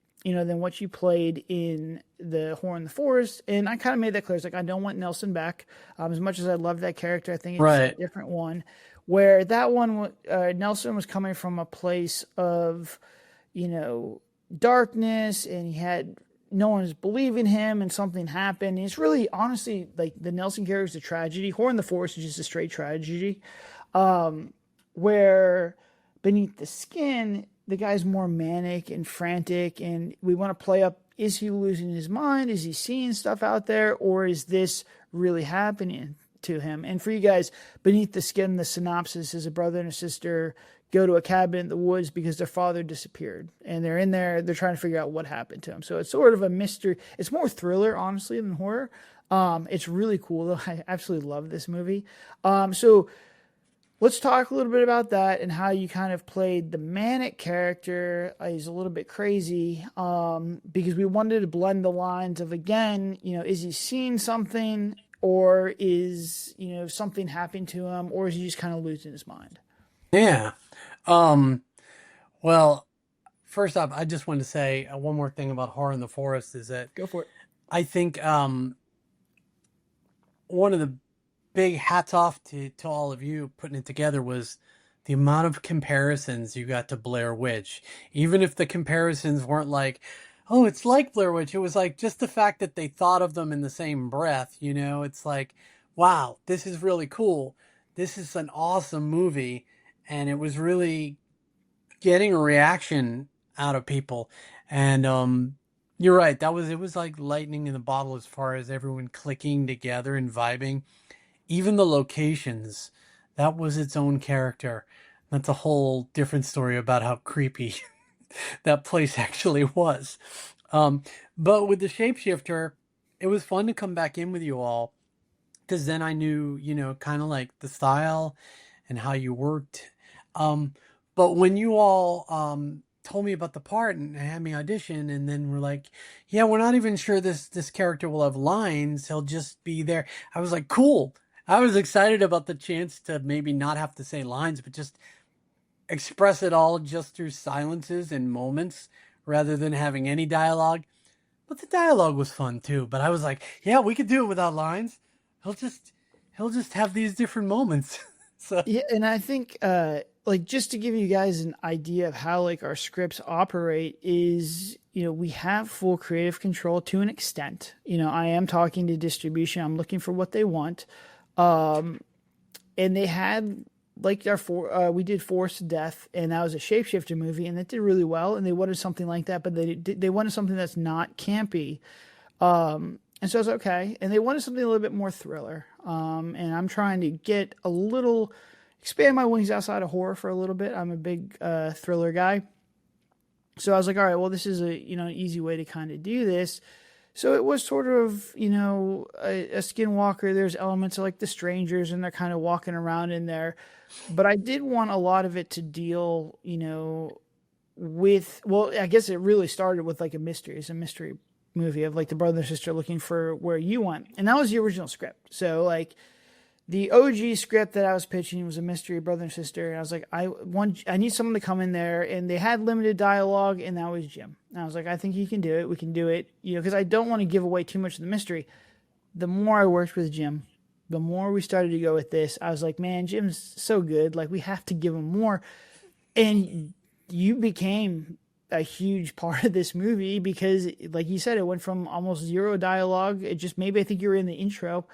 what you played in the Horror in the Forest. And I kind of made that clear. It's like, I don't want Nelson back. As much as I love that character, I think it's a different one. Where that one, Nelson was coming from a place of, darkness, and he had no one was believing him, and something happened. And it's really, honestly, like the Nelson character is a tragedy. Horror in the Forest is just a straight tragedy. Where Beneath the Skin, the guy's more manic and frantic, and we want to play up, is he losing his mind? Is he seeing stuff out there? Or is this really happening to him? And for you guys, Beneath the Skin, the synopsis is a brother and a sister go to a cabin in the woods because their father disappeared. And they're in there, they're trying to figure out what happened to him. So it's sort of a mystery. It's more thriller, honestly, than horror. It's really cool, though. I absolutely love this movie. So let's talk a little bit about that and how you kind of played the manic character. He's a little bit crazy because we wanted to blend the lines of, again, is he seeing something, or is, something happening to him, or is he just kind of losing his mind? Yeah. Well, first off, I just want to say one more thing about Horror in the Forest is that Go for it. I think one of the big hats off to all of you putting it together was the amount of comparisons you got to Blair Witch. Even if the comparisons weren't like, oh, it's like Blair Witch, it was like just the fact that they thought of them in the same breath, it's like, wow, this is really cool. This is an awesome movie. And it was really getting a reaction out of people. And you're right, it was like lightning in the bottle as far as everyone clicking together and vibing. Even the locations, that was its own character. That's a whole different story about how creepy that place actually was. But with the Shapeshifter, it was fun to come back in with you all, because then I knew, kind of like the style and how you worked. But when you all told me about the part and had me audition, and then we're like, yeah, we're not even sure this character will have lines, he'll just be there, I was like, cool. I was excited about the chance to maybe not have to say lines, but just express it all just through silences and moments rather than having any dialogue. But the dialogue was fun too. But I was like, yeah, we could do it without lines. He'll just have these different moments. So yeah, and I think just to give you guys an idea of how our scripts operate is, we have full creative control to an extent. I am talking to distribution. I'm looking for what they want. And they had we did Forced to Death, and that was a Shapeshifter movie, and that did really well. And they wanted something like that, but they wanted something that's not campy. And so I was okay. And they wanted something a little bit more thriller. And I'm trying to expand my wings outside of horror for a little bit. I'm a big thriller guy. So I was like, all right, well, this is an easy way to kind of do this. So it was sort of, a skinwalker. There's elements of the strangers, and they're kind of walking around in there. But I did want a lot of it to deal, with, well, I guess it really started with a mystery. It's a mystery movie of the brother and sister looking for where you went. And that was the original script. So the OG script that I was pitching was a mystery brother and sister. And I was like, I need someone to come in there, and they had limited dialogue, and that was Jim. And I was like, I think he can do it. We can do it, because I don't want to give away too much of the mystery. The more I worked with Jim, the more we started to go with this. I was like, man, Jim's so good. We have to give him more. And you became a huge part of this movie because, like you said, it went from almost zero dialogue. It just, maybe I think you were in the intro,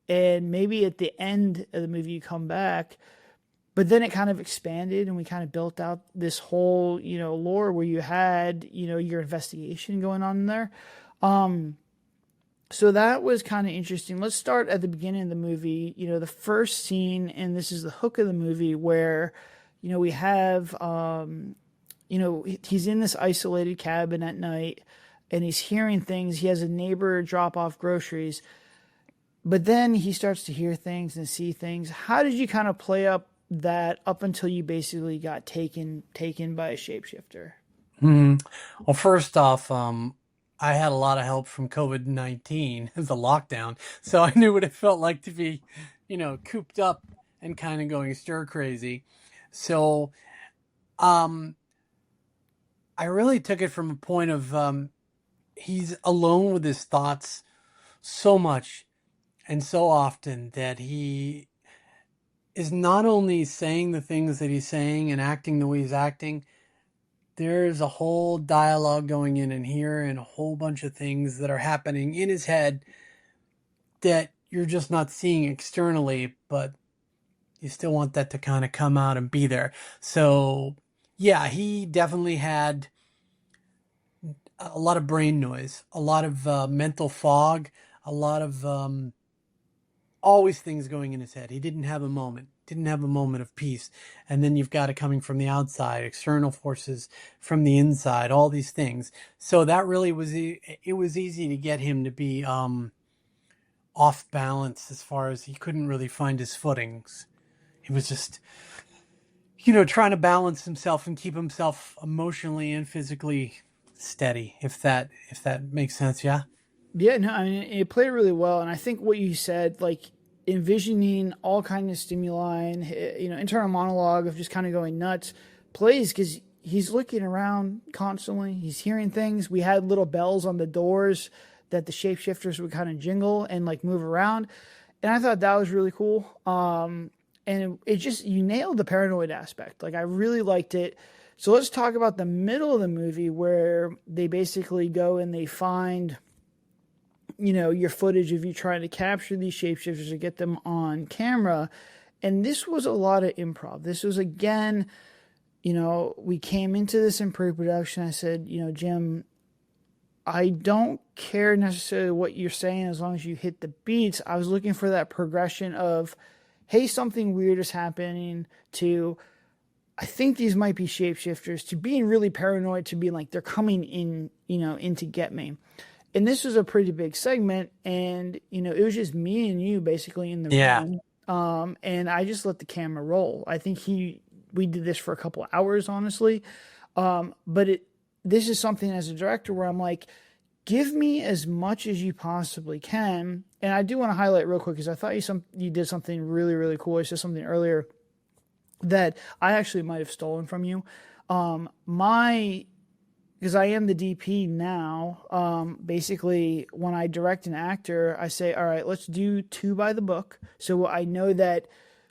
and maybe at the end of the movie you come back, but then it kind of expanded, and we kind of built out this whole, lore where you had, your investigation going on in there. So that was kind of interesting. Let's start at the beginning of the movie, the first scene, and this is the hook of the movie where, we have, he's in this isolated cabin at night, and he's hearing things. He has a neighbor drop off groceries, but then he starts to hear things and see things. How did you kind of play up that up until you basically got taken by a shapeshifter? Hmm. Well, first off, I had a lot of help from COVID-19, the lockdown, so I knew what it felt like to be, cooped up and kind of going stir crazy. So, um, I really took it from a point of he's alone with his thoughts so much and so often that he is not only saying the things that he's saying and acting the way he's acting. There's a whole dialogue going in here and a whole bunch of things that are happening in his head that you're just not seeing externally, but you still want that to kind of come out and be there. So, yeah, he definitely had a lot of brain noise, a lot of mental fog, a lot of always things going in his head. He didn't have a moment, didn't have a moment of peace. And then you've got it coming from the outside, external forces from the inside, all these things. So that really was, it was easy to get him to be off balance as far as he couldn't really find his footings. He was just, trying to balance himself and keep himself emotionally and physically steady, if that makes sense. Yeah. Yeah, no, I mean it played really well, and I think what you said, like envisioning all kinds of stimuli and internal monologue of just kind of going nuts, plays because he's looking around constantly. He's hearing things. We had little bells on the doors that the shapeshifters would kind of jingle and like move around, and I thought that was really cool. And it just you nailed the paranoid aspect. Like I really liked it. So let's talk about the middle of the movie where they basically go and they find your footage of you trying to capture these shapeshifters and get them on camera. And this was a lot of improv. This was, again, we came into this in pre-production. I said, Jim, I don't care necessarily what you're saying as long as you hit the beats. I was looking for that progression of, hey, something weird is happening, to I think these might be shapeshifters, to being really paranoid, to being like they're coming in to get me. And this was a pretty big segment, and it was just me and you basically in the Yeah. room. And I just let the camera roll. I think we did this for a couple of hours, honestly. But this is something as a director where I'm like, give me as much as you possibly can. And I do want to highlight real quick because I thought you did something really, really cool. I said something earlier that I actually might have stolen from you. Because I am the DP now, basically when I direct an actor, I say, all right, let's do 2 by the book. So I know that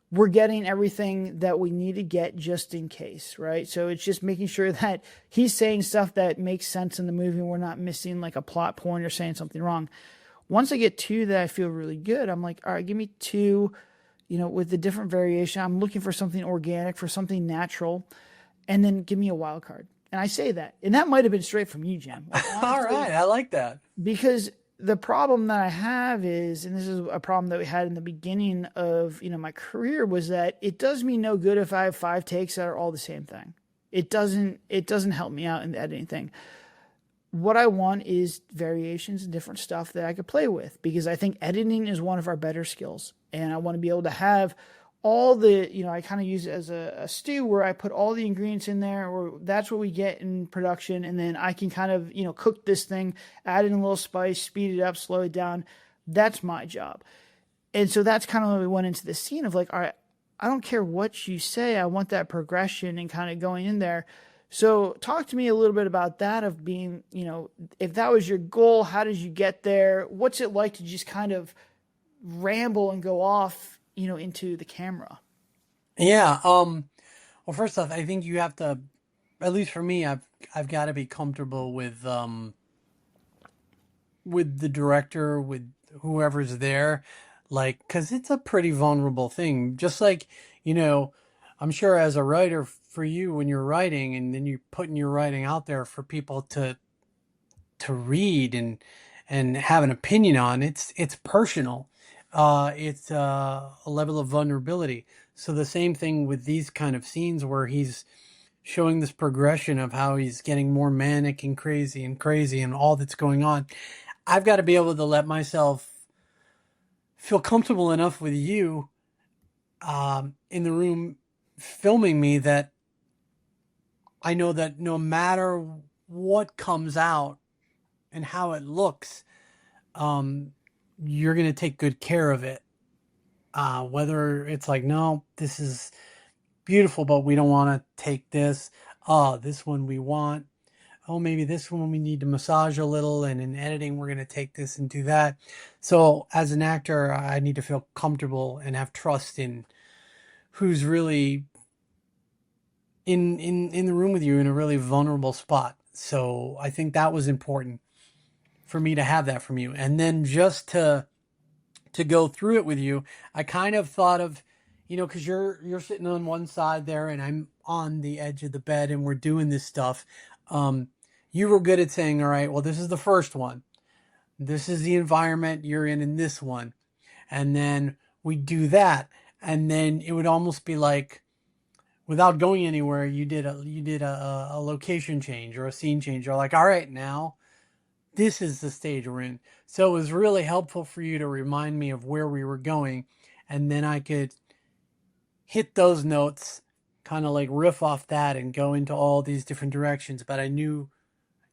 we're getting everything that we need to get just in case, right? So it's just making sure that he's saying stuff that makes sense in the movie and we're not missing like a plot point or saying something wrong. Once I get 2 that I feel really good, I'm like, all right, give me 2, with the different variation. I'm looking for something organic, for something natural, and then give me a wild card. And I say that. And that might have been straight from you, Jim. Like, honestly, All right. I like that. because the problem that I have is, and this is a problem that we had in the beginning of, my career, was that it does me no good if I have 5 takes that are all the same thing. It doesn't help me out in the editing thing. What I want is variations and different stuff that I could play with, because I think editing is one of our better skills. And I want to be able to have all the, I kind of use it as a stew where I put all the ingredients in there, or that's what we get in production. And then I can kind of, cook this thing, add in a little spice, speed it up, slow it down. That's my job. And so that's kind of when we went into the scene of like, all right, I don't care what you say. I want that progression and kind of going in there. So talk to me a little bit about that, of being, if that was your goal, how did you get there? What's it like to just kind of ramble and go off, into the camera? Yeah. Well, first off, I think you have to, at least for me, I've got to be comfortable with the director, with whoever's there, like, because it's a pretty vulnerable thing. Just like, I'm sure as a writer for you, when you're writing and then you're putting your writing out there for people to read and have an opinion on, it's personal. It's a level of vulnerability. So the same thing with these kind of scenes where he's showing this progression of how he's getting more manic and crazy and all that's going on. I've got to be able to let myself feel comfortable enough with you in the room filming me that I know that no matter what comes out and how it looks, um, you're going to take good care of it. Whether it's like, no, this is beautiful, but we don't want to take this. Oh, this one we want. Oh, maybe this one we need to massage a little. And in editing, we're going to take this and do that. So as an actor, I need to feel comfortable and have trust in who's really in the room with you in a really vulnerable spot. So I think that was important for me to have that from you. And then just to go through it with you, I kind of thought of, because you're sitting on one side there and I'm on the edge of the bed and we're doing this stuff. You were good at saying, all right, well, this is the first one. This is the environment you're in this one. And then we do that. And then it would almost be like, without going anywhere, you did a location change or a scene change. Or like, all right, now this is the stage we're in. So it was really helpful for you to remind me of where we were going. And then I could hit those notes, kind of like riff off that and go into all these different directions. But I knew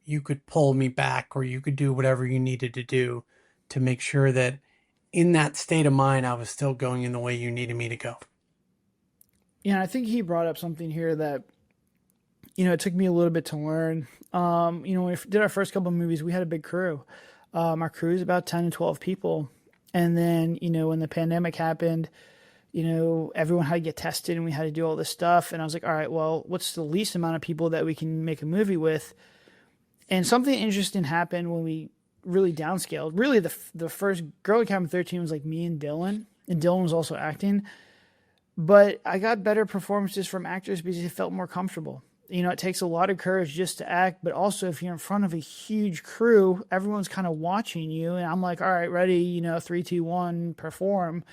you could pull me back or you could do whatever you needed to do to make sure that in that state of mind, I was still going in the way you needed me to go. Yeah, I think he brought up something here that, it took me a little bit to learn. When we did our first couple of movies, we had a big crew. Our crew is about 10 to 12 people. And then, when the pandemic happened, everyone had to get tested and we had to do all this stuff. And I was like, all right, well, what's the least amount of people that we can make a movie with? And something interesting happened when we really downscaled. Really, the first Girl at Cabin 13 was like me and Dylan was also acting. But I got better performances from actors because they felt more comfortable. It takes a lot of courage just to act, but also if you're in front of a huge crew, everyone's kind of watching you. And I'm like, all right, ready, 3, 2, 1, perform.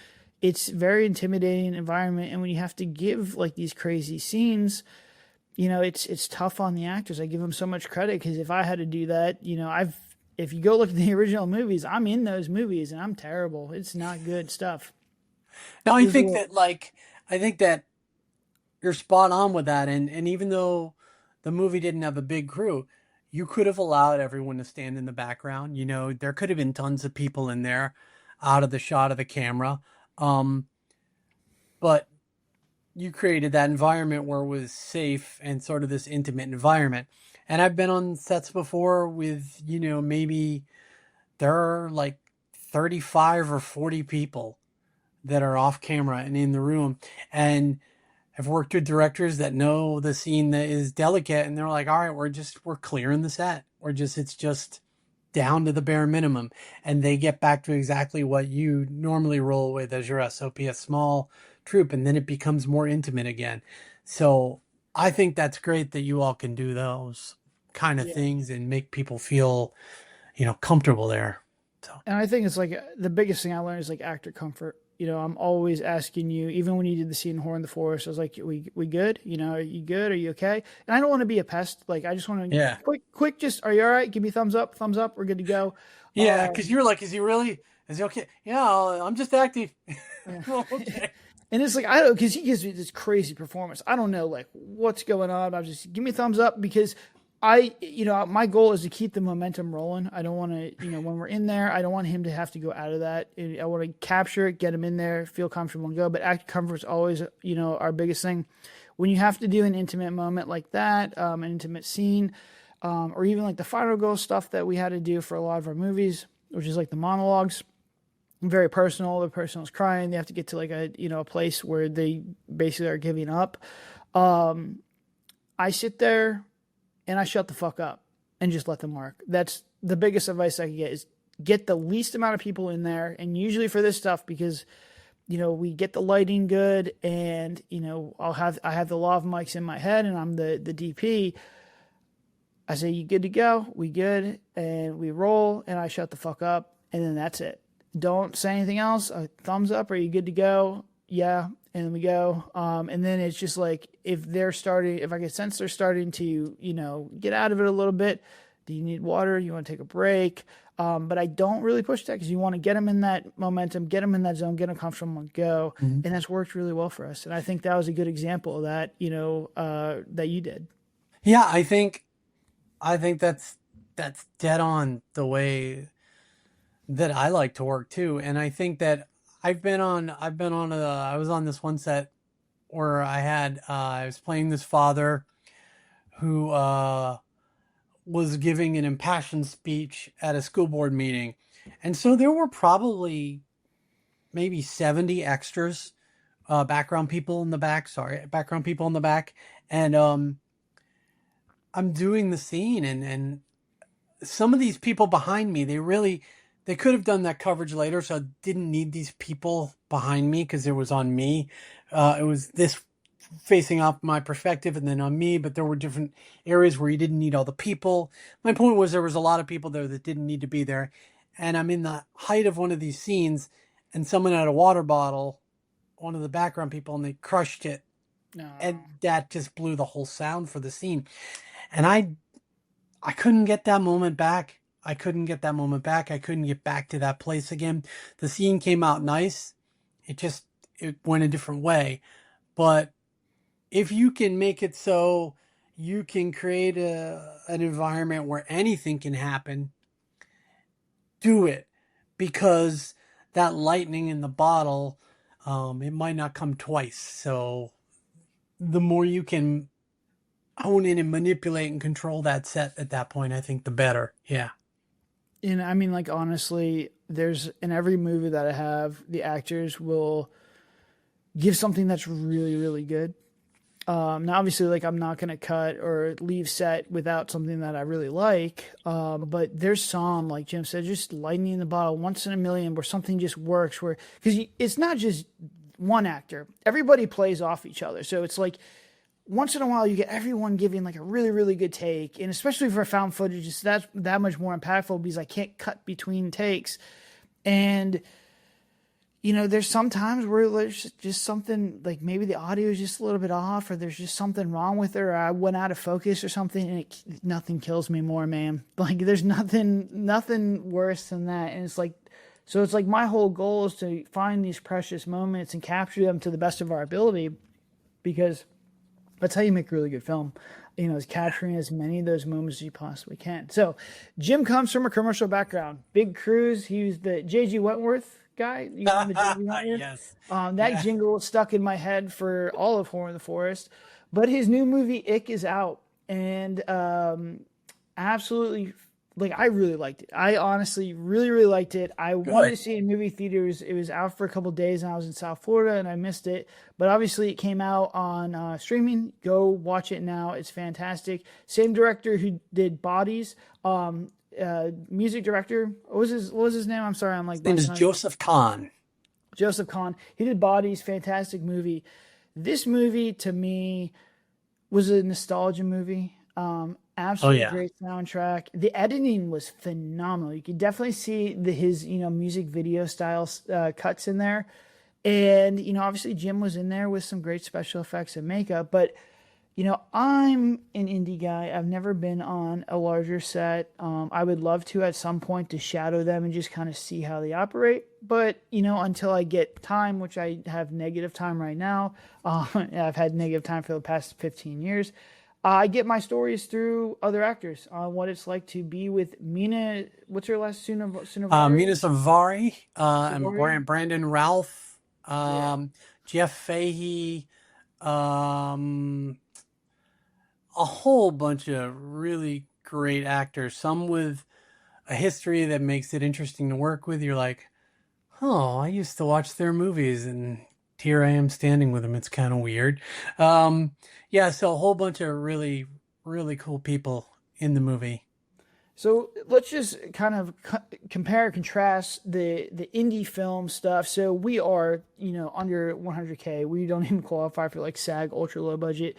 It's very intimidating environment. And when you have to give like these crazy scenes, it's tough on the actors. I give them so much credit because if I had to do that, if you go look at the original movies, I'm in those movies and I'm terrible. It's not good stuff. Now, I think that you're spot on with that. And even though the movie didn't have a big crew, you could have allowed everyone to stand in the background. There could have been tons of people in there out of the shot of the camera. But you created that environment where it was safe and sort of this intimate environment. And I've been on sets before with, maybe there are like 35 or 40 people that are off camera and in the room. And I've worked with directors that know the scene that is delicate and they're like, all right, we're clearing the set. It's just down to the bare minimum. And they get back to exactly what you normally roll with as your SOP, a small troop, and then it becomes more intimate again. So I think that's great that you all can do those kind of things and make people feel, comfortable there. So. And I think it's like the biggest thing I learned is like actor comfort. I'm always asking you, even when you did the scene in Horror in the Forest, I was like, we good? Are you good? Are you okay? And I don't want to be a pest. Like, I just want to quick, just, are you all right? Give me thumbs up. We're good to go. Yeah. Cause you're like, is he okay? Yeah, I'm just acting. Okay. And it's like, I don't, cause he gives me this crazy performance. I don't know like what's going on. I'm just give me a thumbs up because my goal is to keep the momentum rolling. I don't want to, when we're in there, I don't want him to have to go out of that. I want to capture it, get him in there, feel comfortable and go. But actor comfort is always, our biggest thing. When you have to do an intimate moment like that, an intimate scene, or even like the final girl stuff that we had to do for a lot of our movies, which is like the monologues, very personal. The person is crying. They have to get to like a place where they basically are giving up. I sit there and I shut the fuck up and just let them work. That's the biggest advice I can get is get the least amount of people in there. And usually for this stuff, because, we get the lighting good and, I have the law of mics in my head and I'm the DP. I say, you good to go? We good? And we roll and I shut the fuck up. And then that's it. Don't say anything else. A thumbs up. Are you good to go? Yeah. And then we go. And then it's just like, if I can sense they're starting to, get out of it a little bit, do you need water? You want to take a break? But I don't really push that because you want to get them in that momentum, get them in that zone, get them comfortable and go. Mm-hmm. And that's worked really well for us. And I think that was a good example of that, that you did. Yeah, I think that's dead on the way that I like to work too. And I think that I was on this one set where I was playing this father who was giving an impassioned speech at a school board meeting. And so there were probably maybe 70 extras, background people in the back, sorry, background people in the back. And I'm doing the scene, and some of these people behind me, they could have done that coverage later, so I didn't need these people behind me because it was on me. It was this facing off my perspective and then on me, but there were different areas where you didn't need all the people. My point was there was a lot of people there that didn't need to be there. And I'm in the height of one of these scenes, and someone had a water bottle, one of the background people, and they crushed it. No. And that just blew the whole sound for the scene. And I couldn't get that moment back. I couldn't get that moment back. I couldn't get back to that place again. The scene came out nice. It went a different way. But if you can make it so you can create an environment where anything can happen, do it. Because that lightning in the bottle, it might not come twice. So the more you can hone in and manipulate and control that set at that point, I think the better. Yeah. And I mean, like, honestly, there's in every movie that I have, the actors will give something that's really, really good. Now, obviously, like, I'm not going to cut or leave set without something that I really like. But there's some, like Jim said, just lightning in the bottle once in a million where something just works. Because it's not just one actor, everybody plays off each other. So it's like, once in a while you get everyone giving like a really, really good take. And especially for found footage, it's that much more impactful because I can't cut between takes. And, you know, there's some times where there's just something like maybe the audio is just a little bit off, or there's just something wrong with it, or I went out of focus or something, and nothing kills me more, man. Like, there's nothing worse than that. And it's like, so it's like my whole goal is to find these precious moments and capture them to the best of our ability, because that's how you make a really good film, you know, is capturing as many of those moments as you possibly can. So Jim comes from a commercial background. Big Cruise, he was the J.G. Wentworth guy. You remember J.G. Wentworth? Yes. That jingle stuck in my head for all of Horror in the Forest. But his new movie, Ick, is out. And absolutely, like, I really liked it. I honestly really, really liked it. I wanted to see it in movie theaters. It was out for a couple of days, and I was in South Florida, and I missed it. But obviously, it came out on streaming. Go watch it now. It's fantastic. Same director who did Bodies. Music director. What was his name? I'm sorry. I'm like, his name is Joseph Kahn. Joseph Kahn. He did Bodies. Fantastic movie. This movie, to me, was a nostalgia movie. Absolutely great soundtrack. The editing was phenomenal. You could definitely see his music video style cuts in there. And, obviously Jim was in there with some great special effects and makeup. But, I'm an indie guy. I've never been on a larger set. I would love to at some point to shadow them and just kind of see how they operate. But, until I get time, which I have negative time right now, I've had negative time for the past 15 years. I get my stories through other actors on what it's like to be with Mina. What's her last name? Mina Savari, and Brandon Ralph, Jeff Fahey, a whole bunch of really great actors, some with a history that makes it interesting to work with. You're like, oh, I used to watch their movies, and here I am standing with them. It's kind of weird. So a whole bunch of really, really cool people in the movie. So let's just kind of compare and contrast the indie film stuff. So we are, under 100K. We don't even qualify for like SAG ultra low budget.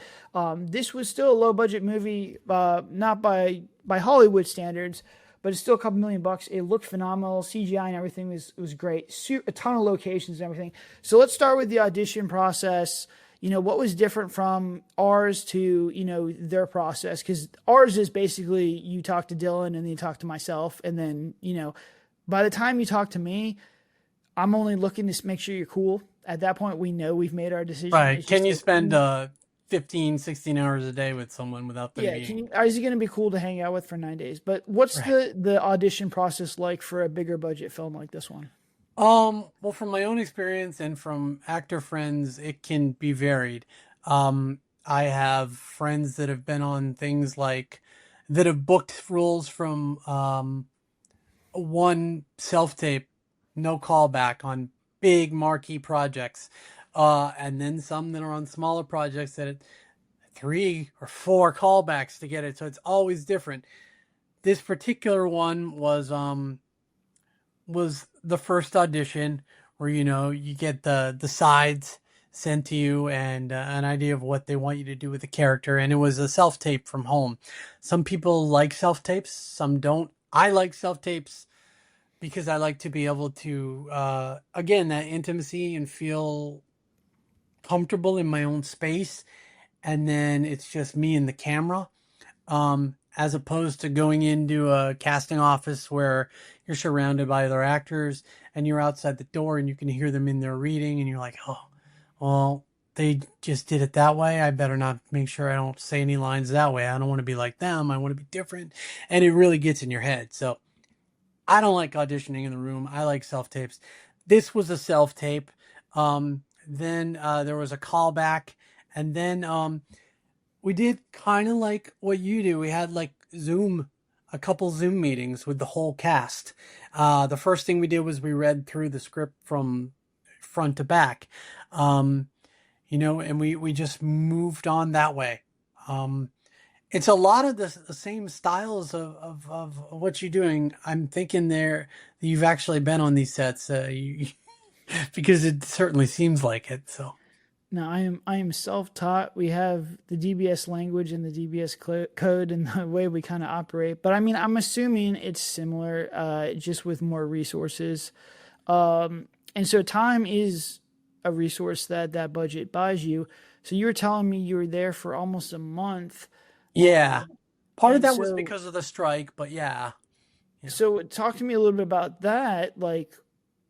This was still a low budget movie, not by Hollywood standards, but it's still a couple $1 million. It looked phenomenal. CGI and everything was great. A ton of locations and everything. So let's start with the audition process. What was different from ours to, their process? Because ours is basically you talk to Dylan and then you talk to myself. And then, by the time you talk to me, I'm only looking to make sure you're cool. At that point, we know we've made our decision. Right. Can you spend 15, 16 hours a day with someone without them Yeah, being is he going to be cool to hang out with for 9 days? But what's right. the audition process like for a bigger budget film like this one? Well, from my own experience and from actor friends, it can be varied. I have friends that have been on things like that have booked roles from one self tape, no callback on big marquee projects, and then some that are on smaller projects that 3 or 4 callbacks to get it. So it's always different. This particular one was the first audition where you get the sides sent to you and an idea of what they want you to do with the character, and it was a self tape from home. Some people like self tapes, some don't. I like self tapes because I like to be able to again, that intimacy and feel comfortable in my own space, and then it's just me and the camera, as opposed to going into a casting office where you're surrounded by other actors and you're outside the door and you can hear them in their reading and you're like, oh, well, they just did it that way. I better not make sure I don't say any lines that way. I don't want to be like them. I want to be different. And it really gets in your head. So I don't like auditioning in the room. I like self tapes. This was a self tape. Then there was a callback. And then we did kind of like what you do. We had like a couple Zoom meetings with the whole cast. The first thing we did was we read through the script from front to back, and we just moved on that way. It's a lot of the same styles of what you're doing. I'm thinking there that you've actually been on these sets, because it certainly seems like it. So. No, I am self-taught. We have the DBS language and the DBS code and the way we kind of operate. But I mean, I'm assuming it's similar, just with more resources. And so time is a resource that budget buys you. So you were telling me you were there for almost a month. Yeah. Part of And that was so, because of the strike, but yeah. Yeah. so talk to me a little bit about that. Like,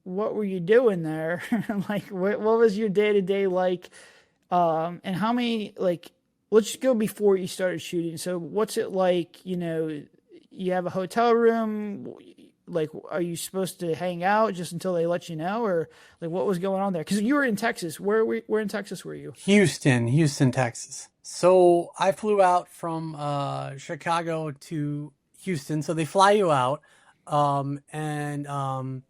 what were you doing there? Like, what was your day to day like? And how many, like, let's just go before you started shooting. So, what's it like? You have a hotel room. Like, are you supposed to hang out just until they let you know, or like what was going on there? Because you were in Texas. Where in Texas were you? Houston, Texas. So I flew out from Chicago to Houston. So they fly you out, and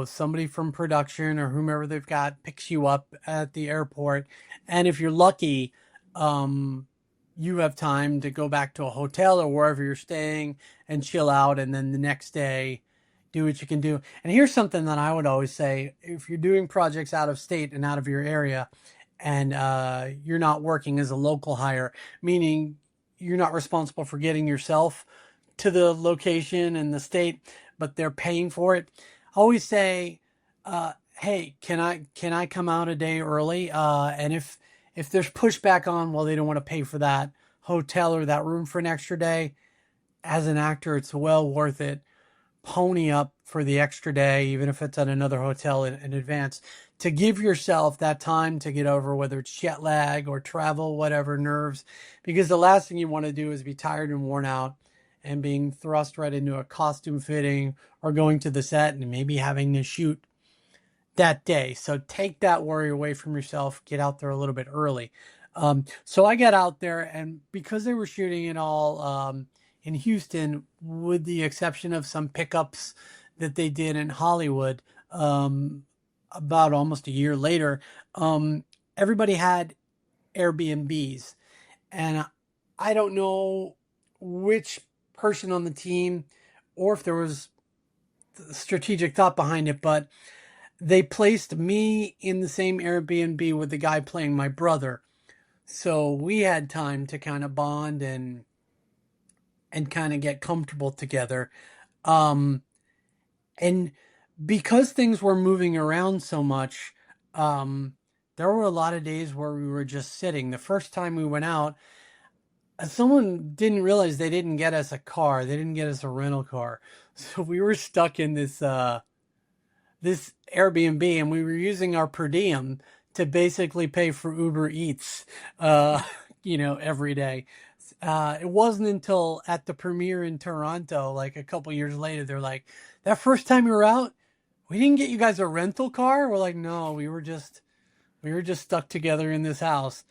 somebody from production or whomever they've got picks you up at the airport. And if you're lucky, you have time to go back to a hotel or wherever you're staying and chill out. And then the next day, do what you can do. And here's something that I would always say: if you're doing projects out of state and out of your area, and you're not working as a local hire, meaning you're not responsible for getting yourself to the location and the state, but they're paying for it. I always say, hey, can I come out a day early? And if there's pushback on, well, they don't want to pay for that hotel or that room for an extra day, as an actor, it's well worth it. Pony up for the extra day, even if it's at another hotel in advance, to give yourself that time to get over, whether it's jet lag or travel, whatever, nerves, because the last thing you want to do is be tired and worn out and being thrust right into a costume fitting or going to the set and maybe having to shoot that day. So take that worry away from yourself, get out there a little bit early. So I got out there, and because they were shooting it all in Houston, with the exception of some pickups that they did in Hollywood, about almost a year later, everybody had Airbnbs. And I don't know which person on the team or if there was strategic thought behind it, but they placed me in the same Airbnb with the guy playing my brother. So we had time to kind of bond and kind of get comfortable together. And because things were moving around so much, there were a lot of days where we were just sitting. The first time we went out, someone didn't realize they didn't get us a car. They didn't get us a rental car. So we were stuck in this Airbnb, and we were using our per diem to basically pay for Uber Eats, every day. It wasn't until at the premiere in Toronto, like a couple years later, they're like, that first time you were out, we didn't get you guys a rental car. We're like, no, we were just stuck together in this house.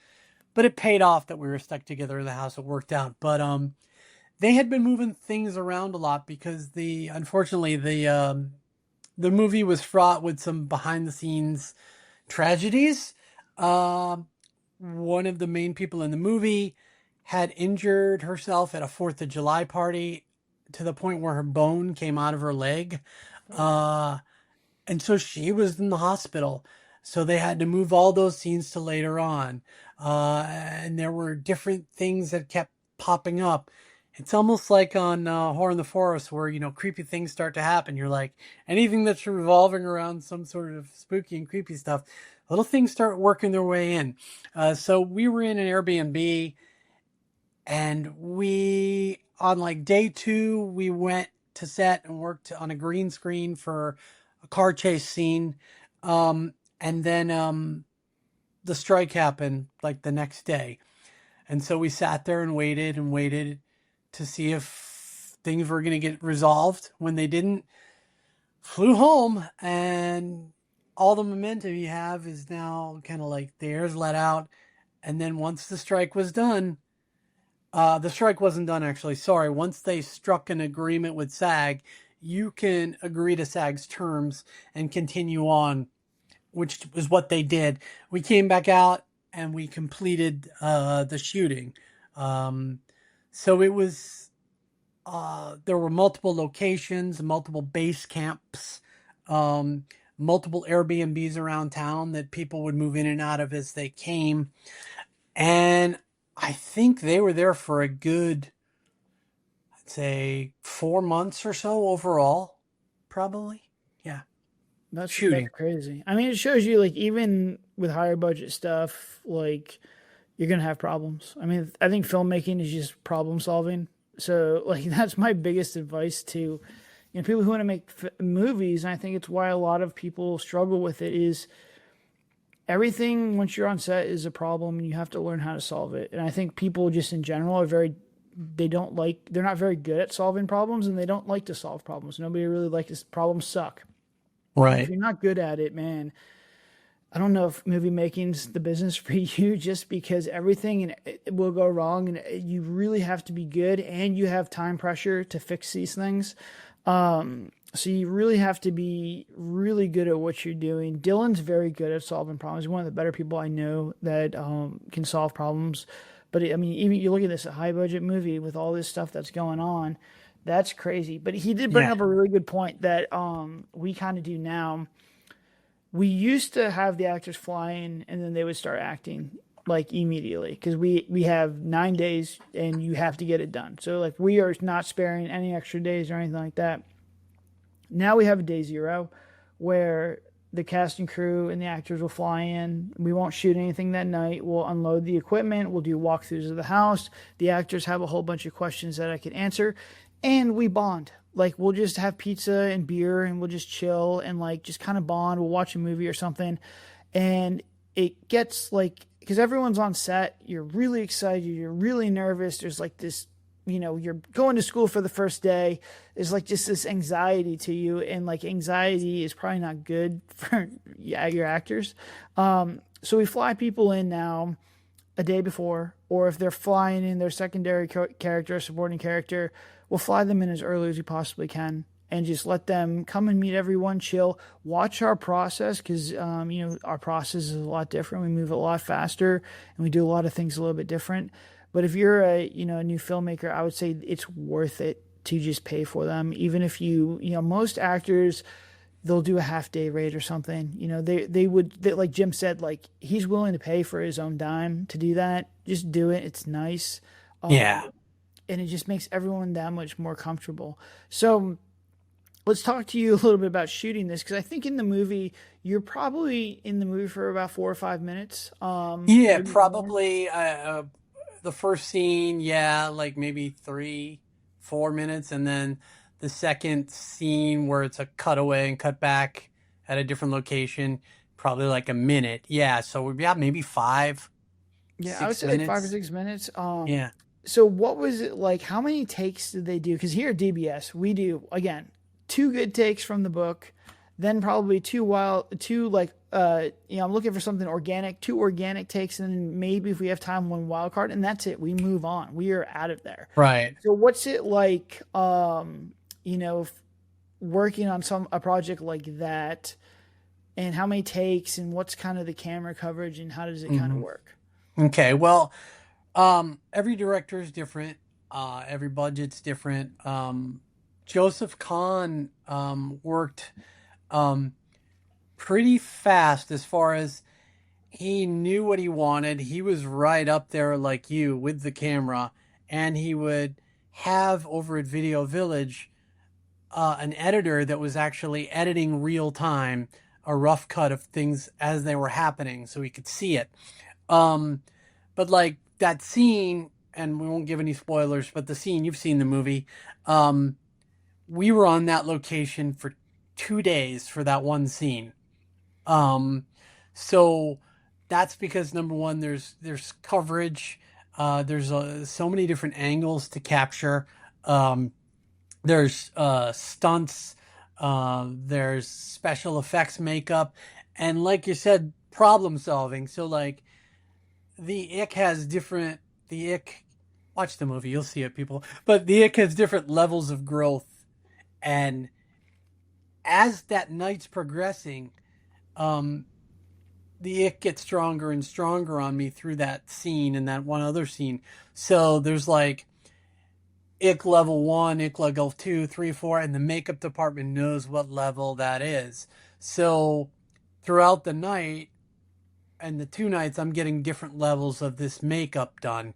But it paid off that we were stuck together in the house. It worked out. But they had been moving things around a lot because unfortunately the movie was fraught with some behind the scenes tragedies. One of the main people in the movie had injured herself at a 4th of July party to the point where her bone came out of her leg. And so she was in the hospital. So they had to move all those scenes to later on. And there were different things that kept popping up. It's almost like on Horror in the Forest where, creepy things start to happen. You're like, anything that's revolving around some sort of spooky and creepy stuff, little things start working their way in. So we were in an Airbnb, and on like day 2, we went to set and worked on a green screen for a car chase scene. And then the strike happened like the next day. And so we sat there and waited to see if things were going to get resolved. When they didn't, flew home, and all the momentum you have is now kind of like the air's let out. And then once the strike was done, the strike wasn't done actually, sorry. Once they struck an agreement with SAG, you can agree to SAG's terms and continue on, which is what they did. We came back out and we completed the shooting. So it was, there were multiple locations, multiple base camps, multiple Airbnbs around town that people would move in and out of as they came. And I think they were there for a good, I'd say 4 months or so overall, probably. Yeah. That's Shooting. That's crazy. I mean, it shows you like even with higher budget stuff, like you're gonna have problems. I mean, I think filmmaking is just problem solving. So like that's my biggest advice to people who want to make movies. And I think it's why a lot of people struggle with it is everything once you're on set is a problem and you have to learn how to solve it. And I think people just in general are they're not very good at solving problems, and they don't like to solve problems. Nobody really likes problems suck. Right. If you're not good at it, man, I don't know if movie making's the business for you, just because everything and it will go wrong, and you really have to be good, and you have time pressure to fix these things. So you really have to be really good at what you're doing. Dylan's very good at solving problems. He's one of the better people I know that can solve problems. But I mean, even you look at this high budget movie with all this stuff that's going on, that's crazy. But he did bring up a really good point that we kind of do now. We used to have the actors fly in and then they would start acting like immediately, because we have 9 days and you have to get it done. So like we are not sparing any extra days or anything like that. Now we have a day 0 where the cast and crew and the actors will fly in. We won't shoot anything that night. We'll unload the equipment. We'll do walkthroughs of the house. The actors have a whole bunch of questions that I can answer, and we bond. Like we'll just have pizza and beer and we'll just chill and like just kind of bond. We'll watch a movie or something. And it gets like, because everyone's on set, you're really excited, you're really nervous. There's like this, you're going to school for the first day. There's like just this anxiety to you. And like anxiety is probably not good for your actors. So we fly people in now a day before, or if they're flying in their secondary character or supporting character, we'll fly them in as early as we possibly can and just let them come and meet everyone, chill, watch our process, because, our process is a lot different. We move a lot faster and we do a lot of things a little bit different. But if you're a new filmmaker, I would say it's worth it to just pay for them. Even if most actors, they'll do a half-day rate or something. They would, like Jim said, like he's willing to pay for his own dime to do that. Just do it. It's nice. Yeah. And it just makes everyone that much more comfortable. So let's talk to you a little bit about shooting this, because I think in the movie, you're probably in the movie for about 4 or 5 minutes. Yeah, probably the first scene, like maybe 3-4 minutes. And then the second scene where it's a cutaway and cut back at a different location, probably like a minute. Yeah, so yeah, maybe five, Yeah, I would six say like 5 or 6 minutes. minutes. Yeah. So what was it like? How many takes did they do? Because here at DBS, we do again 2 good takes from the book, then probably two like I'm looking for something organic, 2 organic takes, and then maybe if we have time, 1 wild card, and that's it. We move on. We are out of there. Right. So what's it like? Working on a project like that, and how many takes, and what's kind of the camera coverage, and how does it kind of Hmm. work? Okay. Well, every director is different. Every budget's different. Joseph Kahn worked um, pretty fast as far as he knew what he wanted. He was right up there like you with the camera, and he would have over at Video Village an editor that was actually editing real time a rough cut of things as they were happening so he could see it. Um, but like that scene, and we won't give any spoilers, but the scene, you've seen the movie. Um, we were on that location for 2 days for that one scene. Um, so that's because number one, there's coverage. There's so many different angles to capture. Um, there's stunts. There's special effects makeup, and like you said, problem solving. So like the ick has different. The ick. Watch the movie, you'll see it, people. But the ick has different levels of growth, and as that night's progressing, um, the ick gets stronger and stronger on me through that scene and that one other scene. So there's like ick level 1, ick level 2, 3, 4, and the makeup department knows what level that is. So throughout the night and the 2 nights, I'm getting different levels of this makeup done.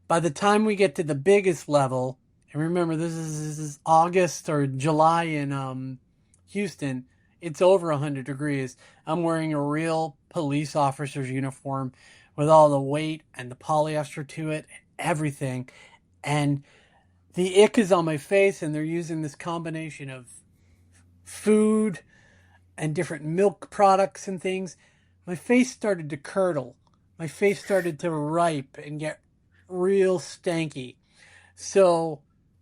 By the time we get to the biggest level, and remember this is August or July in Houston, it's over 100 degrees. I'm wearing a real police officer's uniform with all the weight and the polyester to it, everything. And the ick is on my face, and they're using this combination of food and different milk products and things. My face started to curdle. My face started to ripe and get real stanky. So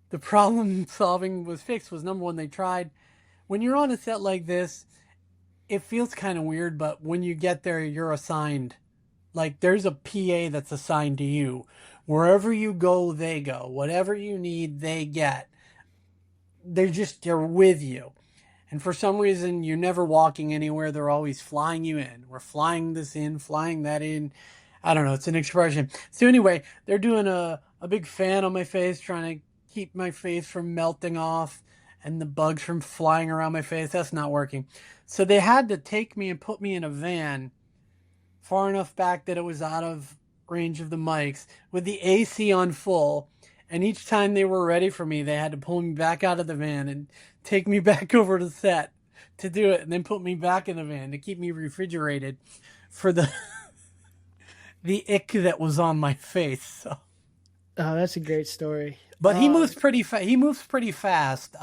the problem solving was fixed was number one, they tried. When you're on a set like this, it feels kind of weird, but when you get there, you're assigned. Like there's a PA that's assigned to you. Wherever you go, they go. Whatever you need, they get. They're with you. And for some reason, you're never walking anywhere. They're always flying you in. We're flying this in, flying that in. I don't know. It's an expression. So anyway, they're doing a big fan on my face, trying to keep my face from melting off and the bugs from flying around my face. That's not working. So they had to take me and put me in a van far enough back that it was out of range of the mics with the AC on full. And each time they were ready for me, they had to pull me back out of the van and take me back over to the set to do it, and then put me back in the van to keep me refrigerated for the ick that was on my face. So. Oh, that's a great story. But he moves pretty He moves pretty fast.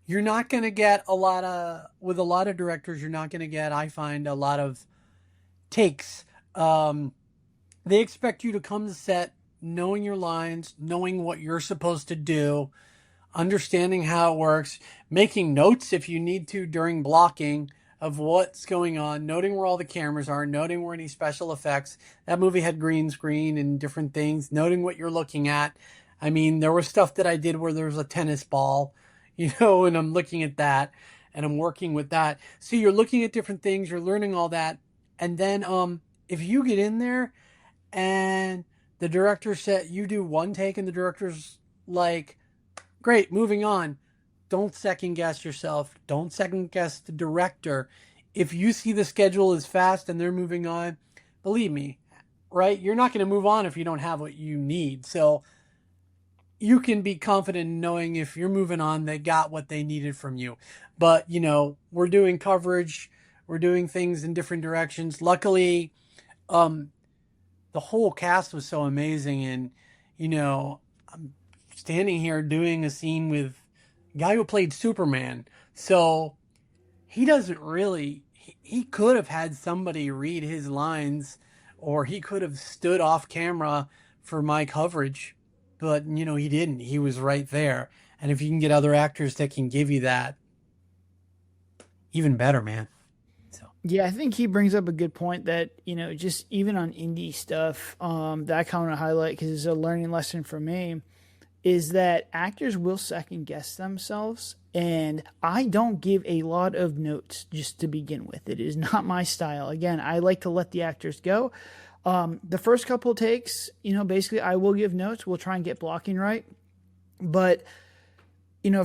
You're not going to get with a lot of directors. You're not going to get, I find, a lot of takes. They expect you to come to set knowing your lines, knowing what you're supposed to do, understanding how it works, making notes if you need to during blocking of what's going on, noting where all the cameras are, noting where any special effects. That movie had green screen and different things, noting what you're looking at. I mean, there was stuff that I did where there was a tennis ball, and I'm looking at that and I'm working with that. So you're looking at different things, you're learning all that. And then if you get in there and the director said you do one take and the director's like, great, moving on. Don't second guess yourself. Don't second guess the director. If you see the schedule is fast and they're moving on, believe me, right? You're not going to move on if you don't have what you need. So you can be confident in knowing if you're moving on, they got what they needed from you. But, we're doing coverage. We're doing things in different directions. Luckily, the whole cast was so amazing. And, I'm standing here doing a scene with a guy who played Superman. So he he could have had somebody read his lines, or he could have stood off camera for my coverage, but he didn't. He was right there. And if you can get other actors that can give you that, even better, man. So Yeah, I think he brings up a good point that, just even on indie stuff, that I kind of want to highlight because it's a learning lesson for me, is that actors will second guess themselves. And I don't give a lot of notes just to begin with. It is not my style. Again, I like to let the actors go. The first couple of takes, basically I will give notes. We'll try and get blocking right. But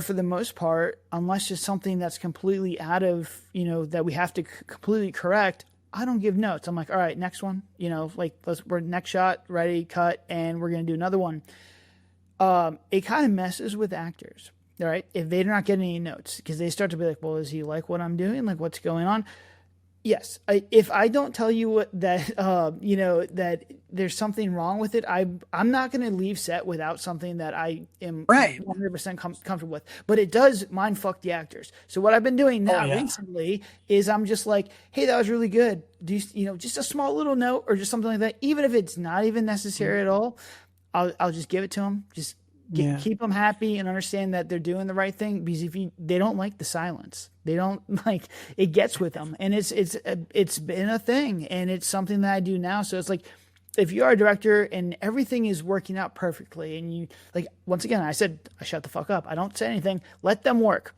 for the most part, unless it's something that's completely out of, that we have to completely correct, I don't give notes. I'm like, all right, next one, we're next shot, ready, cut, and we're going to do another one. It kind of messes with actors, all right? If they're not getting any notes, because they start to be like, well, is he like what I'm doing? Like, what's going on? Yes. If I don't tell you that there's something wrong with it, I'm not going to leave set without something that I am right. 100% comfortable with. But it does mind fuck the actors. So what I've been doing now recently is I'm just like, hey, that was really good. Do you, just a small little note or just something like that, even if it's not even necessary at all, I'll just give it to them. Just keep them happy and understand that they're doing the right thing, because they don't like the silence. They don't like, it gets with them, and it's been a thing, and it's something that I do now. So it's like, if you are a director and everything is working out perfectly, and you like, once again, I said, I shut the fuck up. I don't say anything. Let them work.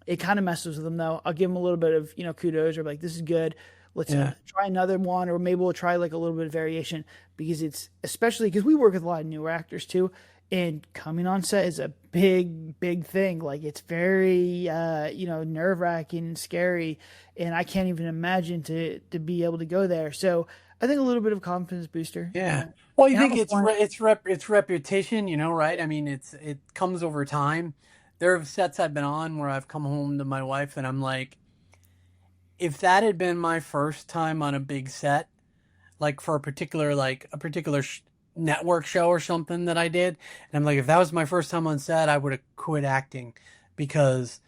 It kind of messes with them though. I'll give them a little bit of, kudos, or like, this is good. Let's try another one, or maybe we'll try like a little bit of variation, because it's, especially because we work with a lot of newer actors too. And coming on set is a big, big thing. Like, it's very, nerve wracking and scary. And I can't even imagine to be able to go there. So I think a little bit of confidence booster. Yeah. Well, you think it's reputation, right? I mean, it comes over time. There are sets I've been on where I've come home to my wife and I'm like, if that had been my first time on a big set, like for a particular network show or something that I did, and I'm like, if that was my first time on set, I would have quit acting because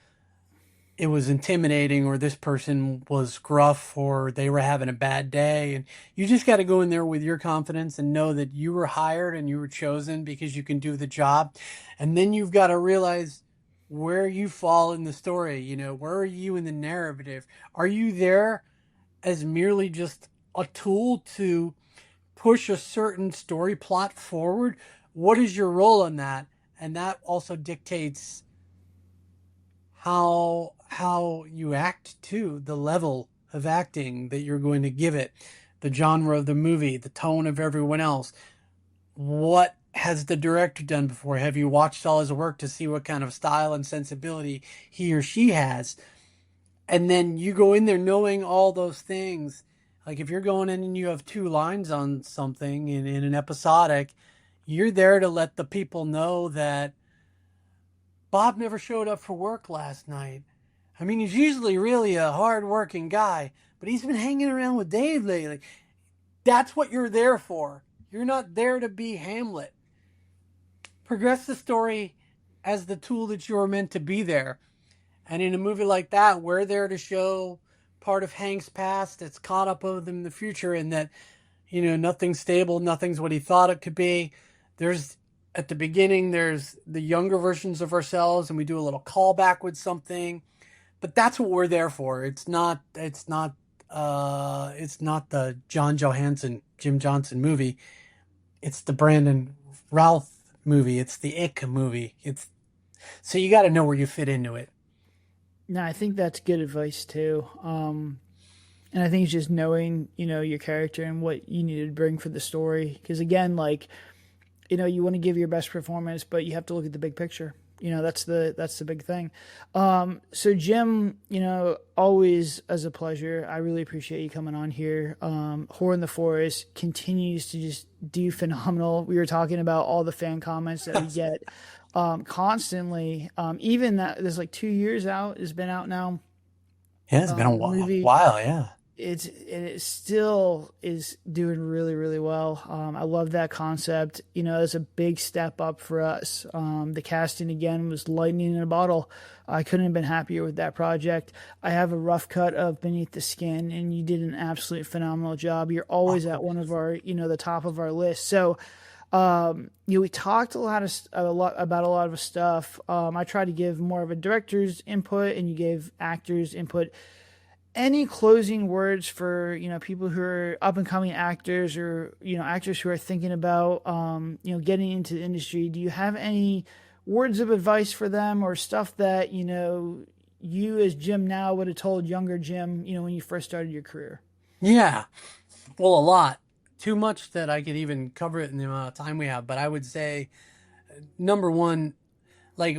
it was intimidating, or this person was gruff, or they were having a bad day. And you just got to go in there with your confidence and know that you were hired and you were chosen because you can do the job. And then you've got to realize where you fall in the story. Where are you in the narrative? Are you there as merely just a tool to push a certain story plot forward? What is your role in that? And that also dictates how you act too, the level of acting that you're going to give it, the genre of the movie, the tone of everyone else. What has the director done before? Have you watched all his work to see what kind of style and sensibility he or she has? And then you go in there knowing all those things. Like, if you're going in and you have 2 lines on something in an episodic, you're there to let the people know that Bob never showed up for work last night. I mean, he's usually really a hard-working guy, but he's been hanging around with Dave lately. That's what you're there for. You're not there to be Hamlet. Progress the story as the tool that you were meant to be there. And in a movie like that, we're there to show part of Hank's past that's caught up with him in the future, and that, nothing's stable, nothing's what he thought it could be. At the beginning, there's the younger versions of ourselves, and we do a little callback with something, but that's what we're there for. It's not the John Johansson, Jim Johnson movie. It's the Brandon Routh movie. It's the Ick movie. So you got to know where you fit into it. No, I think that's good advice too. And I think it's just knowing, your character and what you need to bring for the story. Because again, you want to give your best performance, but you have to look at the big picture. That's the big thing. So Jim, always as a pleasure. I really appreciate you coming on here. Horror in the Forest continues to just do phenomenal. We were talking about all the fan comments that we get constantly. Even that there's 2 years out, has been out now. Yeah, it's been a while. Yeah. it still is doing really, really well. I love that concept. You know, it's a big step up for us. The casting again was lightning in a bottle. I couldn't have been happier with that project. I have a rough cut of Beneath the Skin, and you did an absolutely phenomenal job. You're always at one of our, the top of our list. So, we talked a lot about a lot of stuff. I tried to give more of a director's input, and you gave actors input. Any closing words for, people who are up and coming actors, or, actors who are thinking about, getting into the industry? Do you have any words of advice for them, or stuff that, you as Jim now would have told younger Jim, when you first started your career? Yeah. Well, a lot. Too much that I could even cover it in the amount of time we have. But I would say, number one, like,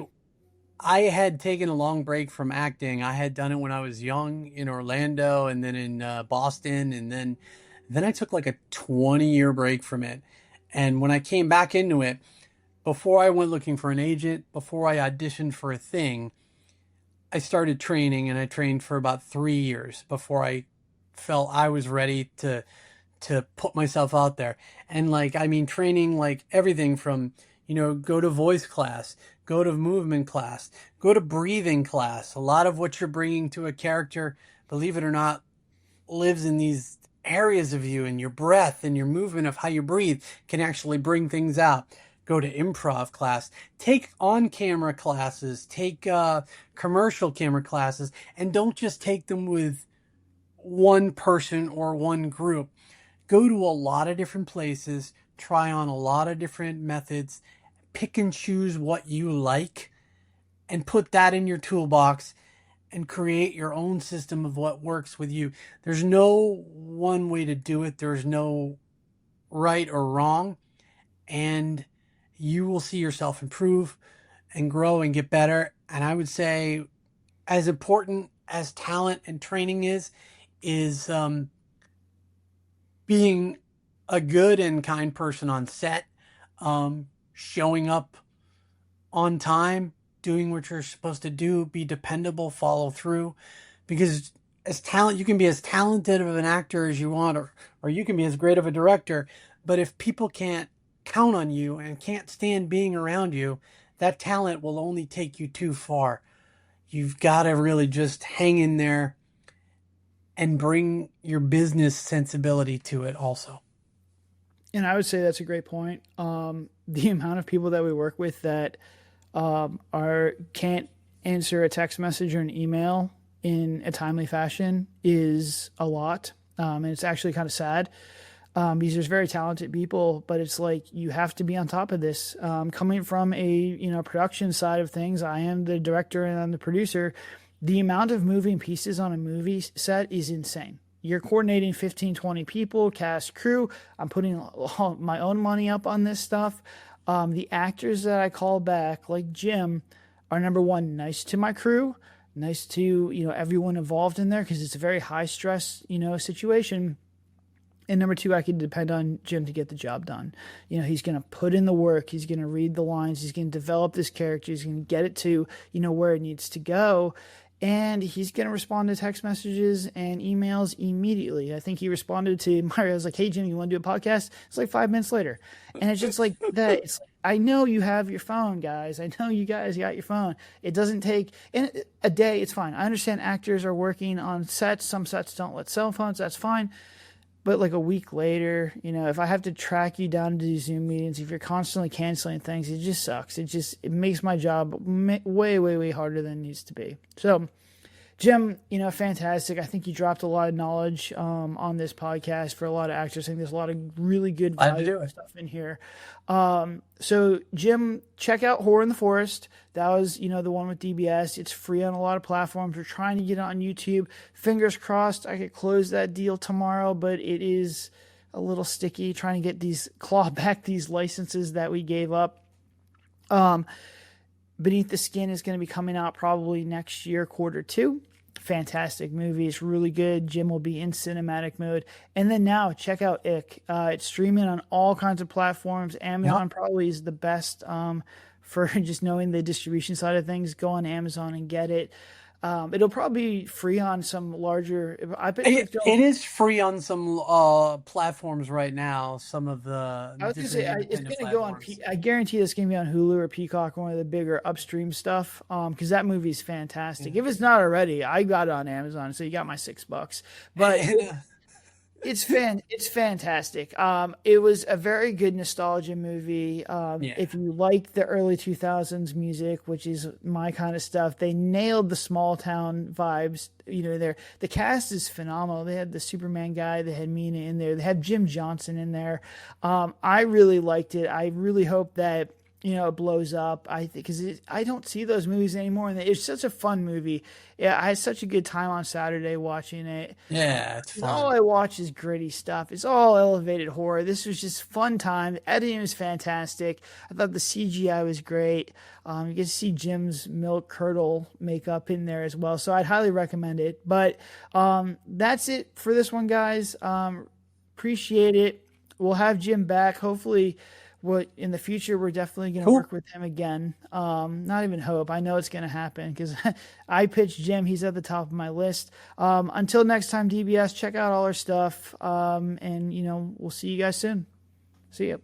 I had taken a long break from acting. I had done it when I was young in Orlando, and then in Boston, and then I took like a 20-year break from it. And when I came back into it, before I went looking for an agent, before I auditioned for a thing, I started training, and I trained for about 3 years before I felt I was ready to put myself out there. And training, like everything from, go to voice class, go to movement class, go to breathing class. A lot of what you're bringing to a character, believe it or not, lives in these areas of you, and your breath and your movement of how you breathe can actually bring things out. Go to improv class, take on-camera classes, take commercial camera classes, and don't just take them with one person or one group. Go to a lot of different places, try on a lot of different methods, pick and choose what you like, and put that in your toolbox and create your own system of what works with you. There's no one way to do it. There's no right or wrong. And you will see yourself improve and grow and get better. And I would say, as important as talent and training is being a good and kind person on set, showing up on time, doing what you're supposed to do, be dependable, follow through. Because you can be as talented of an actor as you want, or you can be as great of a director, but if people can't count on you and can't stand being around you, that talent will only take you too far. You've got to really just hang in there and bring your business sensibility to it also. And I would say that's a great point. The amount of people that we work with that can't answer a text message or an email in a timely fashion is a lot. And it's actually kind of sad, because there's very talented people, but it's like, you have to be on top of this. Coming from a, production side of things, I am the director and I'm the producer. The amount of moving pieces on a movie set is insane. You're coordinating 15, 20 people, cast, crew. I'm putting all my own money up on this stuff. The actors that I call back, like Jim, are, number one, nice to my crew, nice to, everyone involved in there, because it's a very high stress, situation. And number two, I can depend on Jim to get the job done. He's going to put in the work. He's going to read the lines. He's going to develop this character. He's going to get it to, where it needs to go. And he's going to respond to text messages and emails immediately. I think he responded to Mario. I was like, hey, Jim, you want to do a podcast? It's like 5 minutes later. And it's just like that. It's like, I know you have your phone, guys. I know you guys got your phone. It doesn't take a day. It's fine. I understand actors are working on sets. Some sets don't let cell phones. That's fine. But like a week later, if I have to track you down to these Zoom meetings, if you're constantly canceling things, it just sucks. It makes my job way, way, way harder than it needs to be. So, Jim, fantastic. I think you dropped a lot of knowledge on this podcast for a lot of actors. I think there's a lot of really good valuable stuff in here. So, Jim, check out Horror in the Forest. That was, the one with DBS. It's free on a lot of platforms. We're trying to get it on YouTube. Fingers crossed I could close that deal tomorrow, but it is a little sticky trying to get claw back these licenses that we gave up. Beneath the Skin is going to be coming out probably next year, Q2. Fantastic movie. It's really good. Jim will be in cinematic mode. And then now check out Ick. It's streaming on all kinds of platforms. Amazon probably is the best for just knowing the distribution side of things. Go on Amazon and get it. It'll probably be free on some larger. I bet It is free on some platforms right now. Some of the I was gonna different say it's independent gonna go on. platforms. I guarantee it's gonna be on Hulu or Peacock, one of the bigger upstream stuff. Because that movie's fantastic. If it's not already, I got it on Amazon, so you got my $6. But And, it's fantastic. It was a very good nostalgia movie. yeah, If you like the early 2000s music, which is my kind of stuff, they nailed the small town vibes. The cast is phenomenal. They had the Superman guy, they had Mina in there, they had Jim Johnson in there. I really liked it. I really hope that it blows up. I think because I don't see those movies anymore, and it's such a fun movie. Yeah, I had such a good time on Saturday watching it. yeah, it's 'Cause all fun. I watch is gritty stuff. It's all elevated horror. This was just fun time. The editing was fantastic. I thought the CGI was great. You get to see Jim's milk curdle makeup in there as well. So I'd highly recommend it. But that's it for this one, guys. Appreciate it. We'll have Jim back. Hopefully, in the future, we're definitely going to Cool. work with him again. Not even hope. I know it's going to happen because I pitched Jim. He's at the top of my list. Until next time, DBS, check out all our stuff. And we'll see you guys soon. See ya.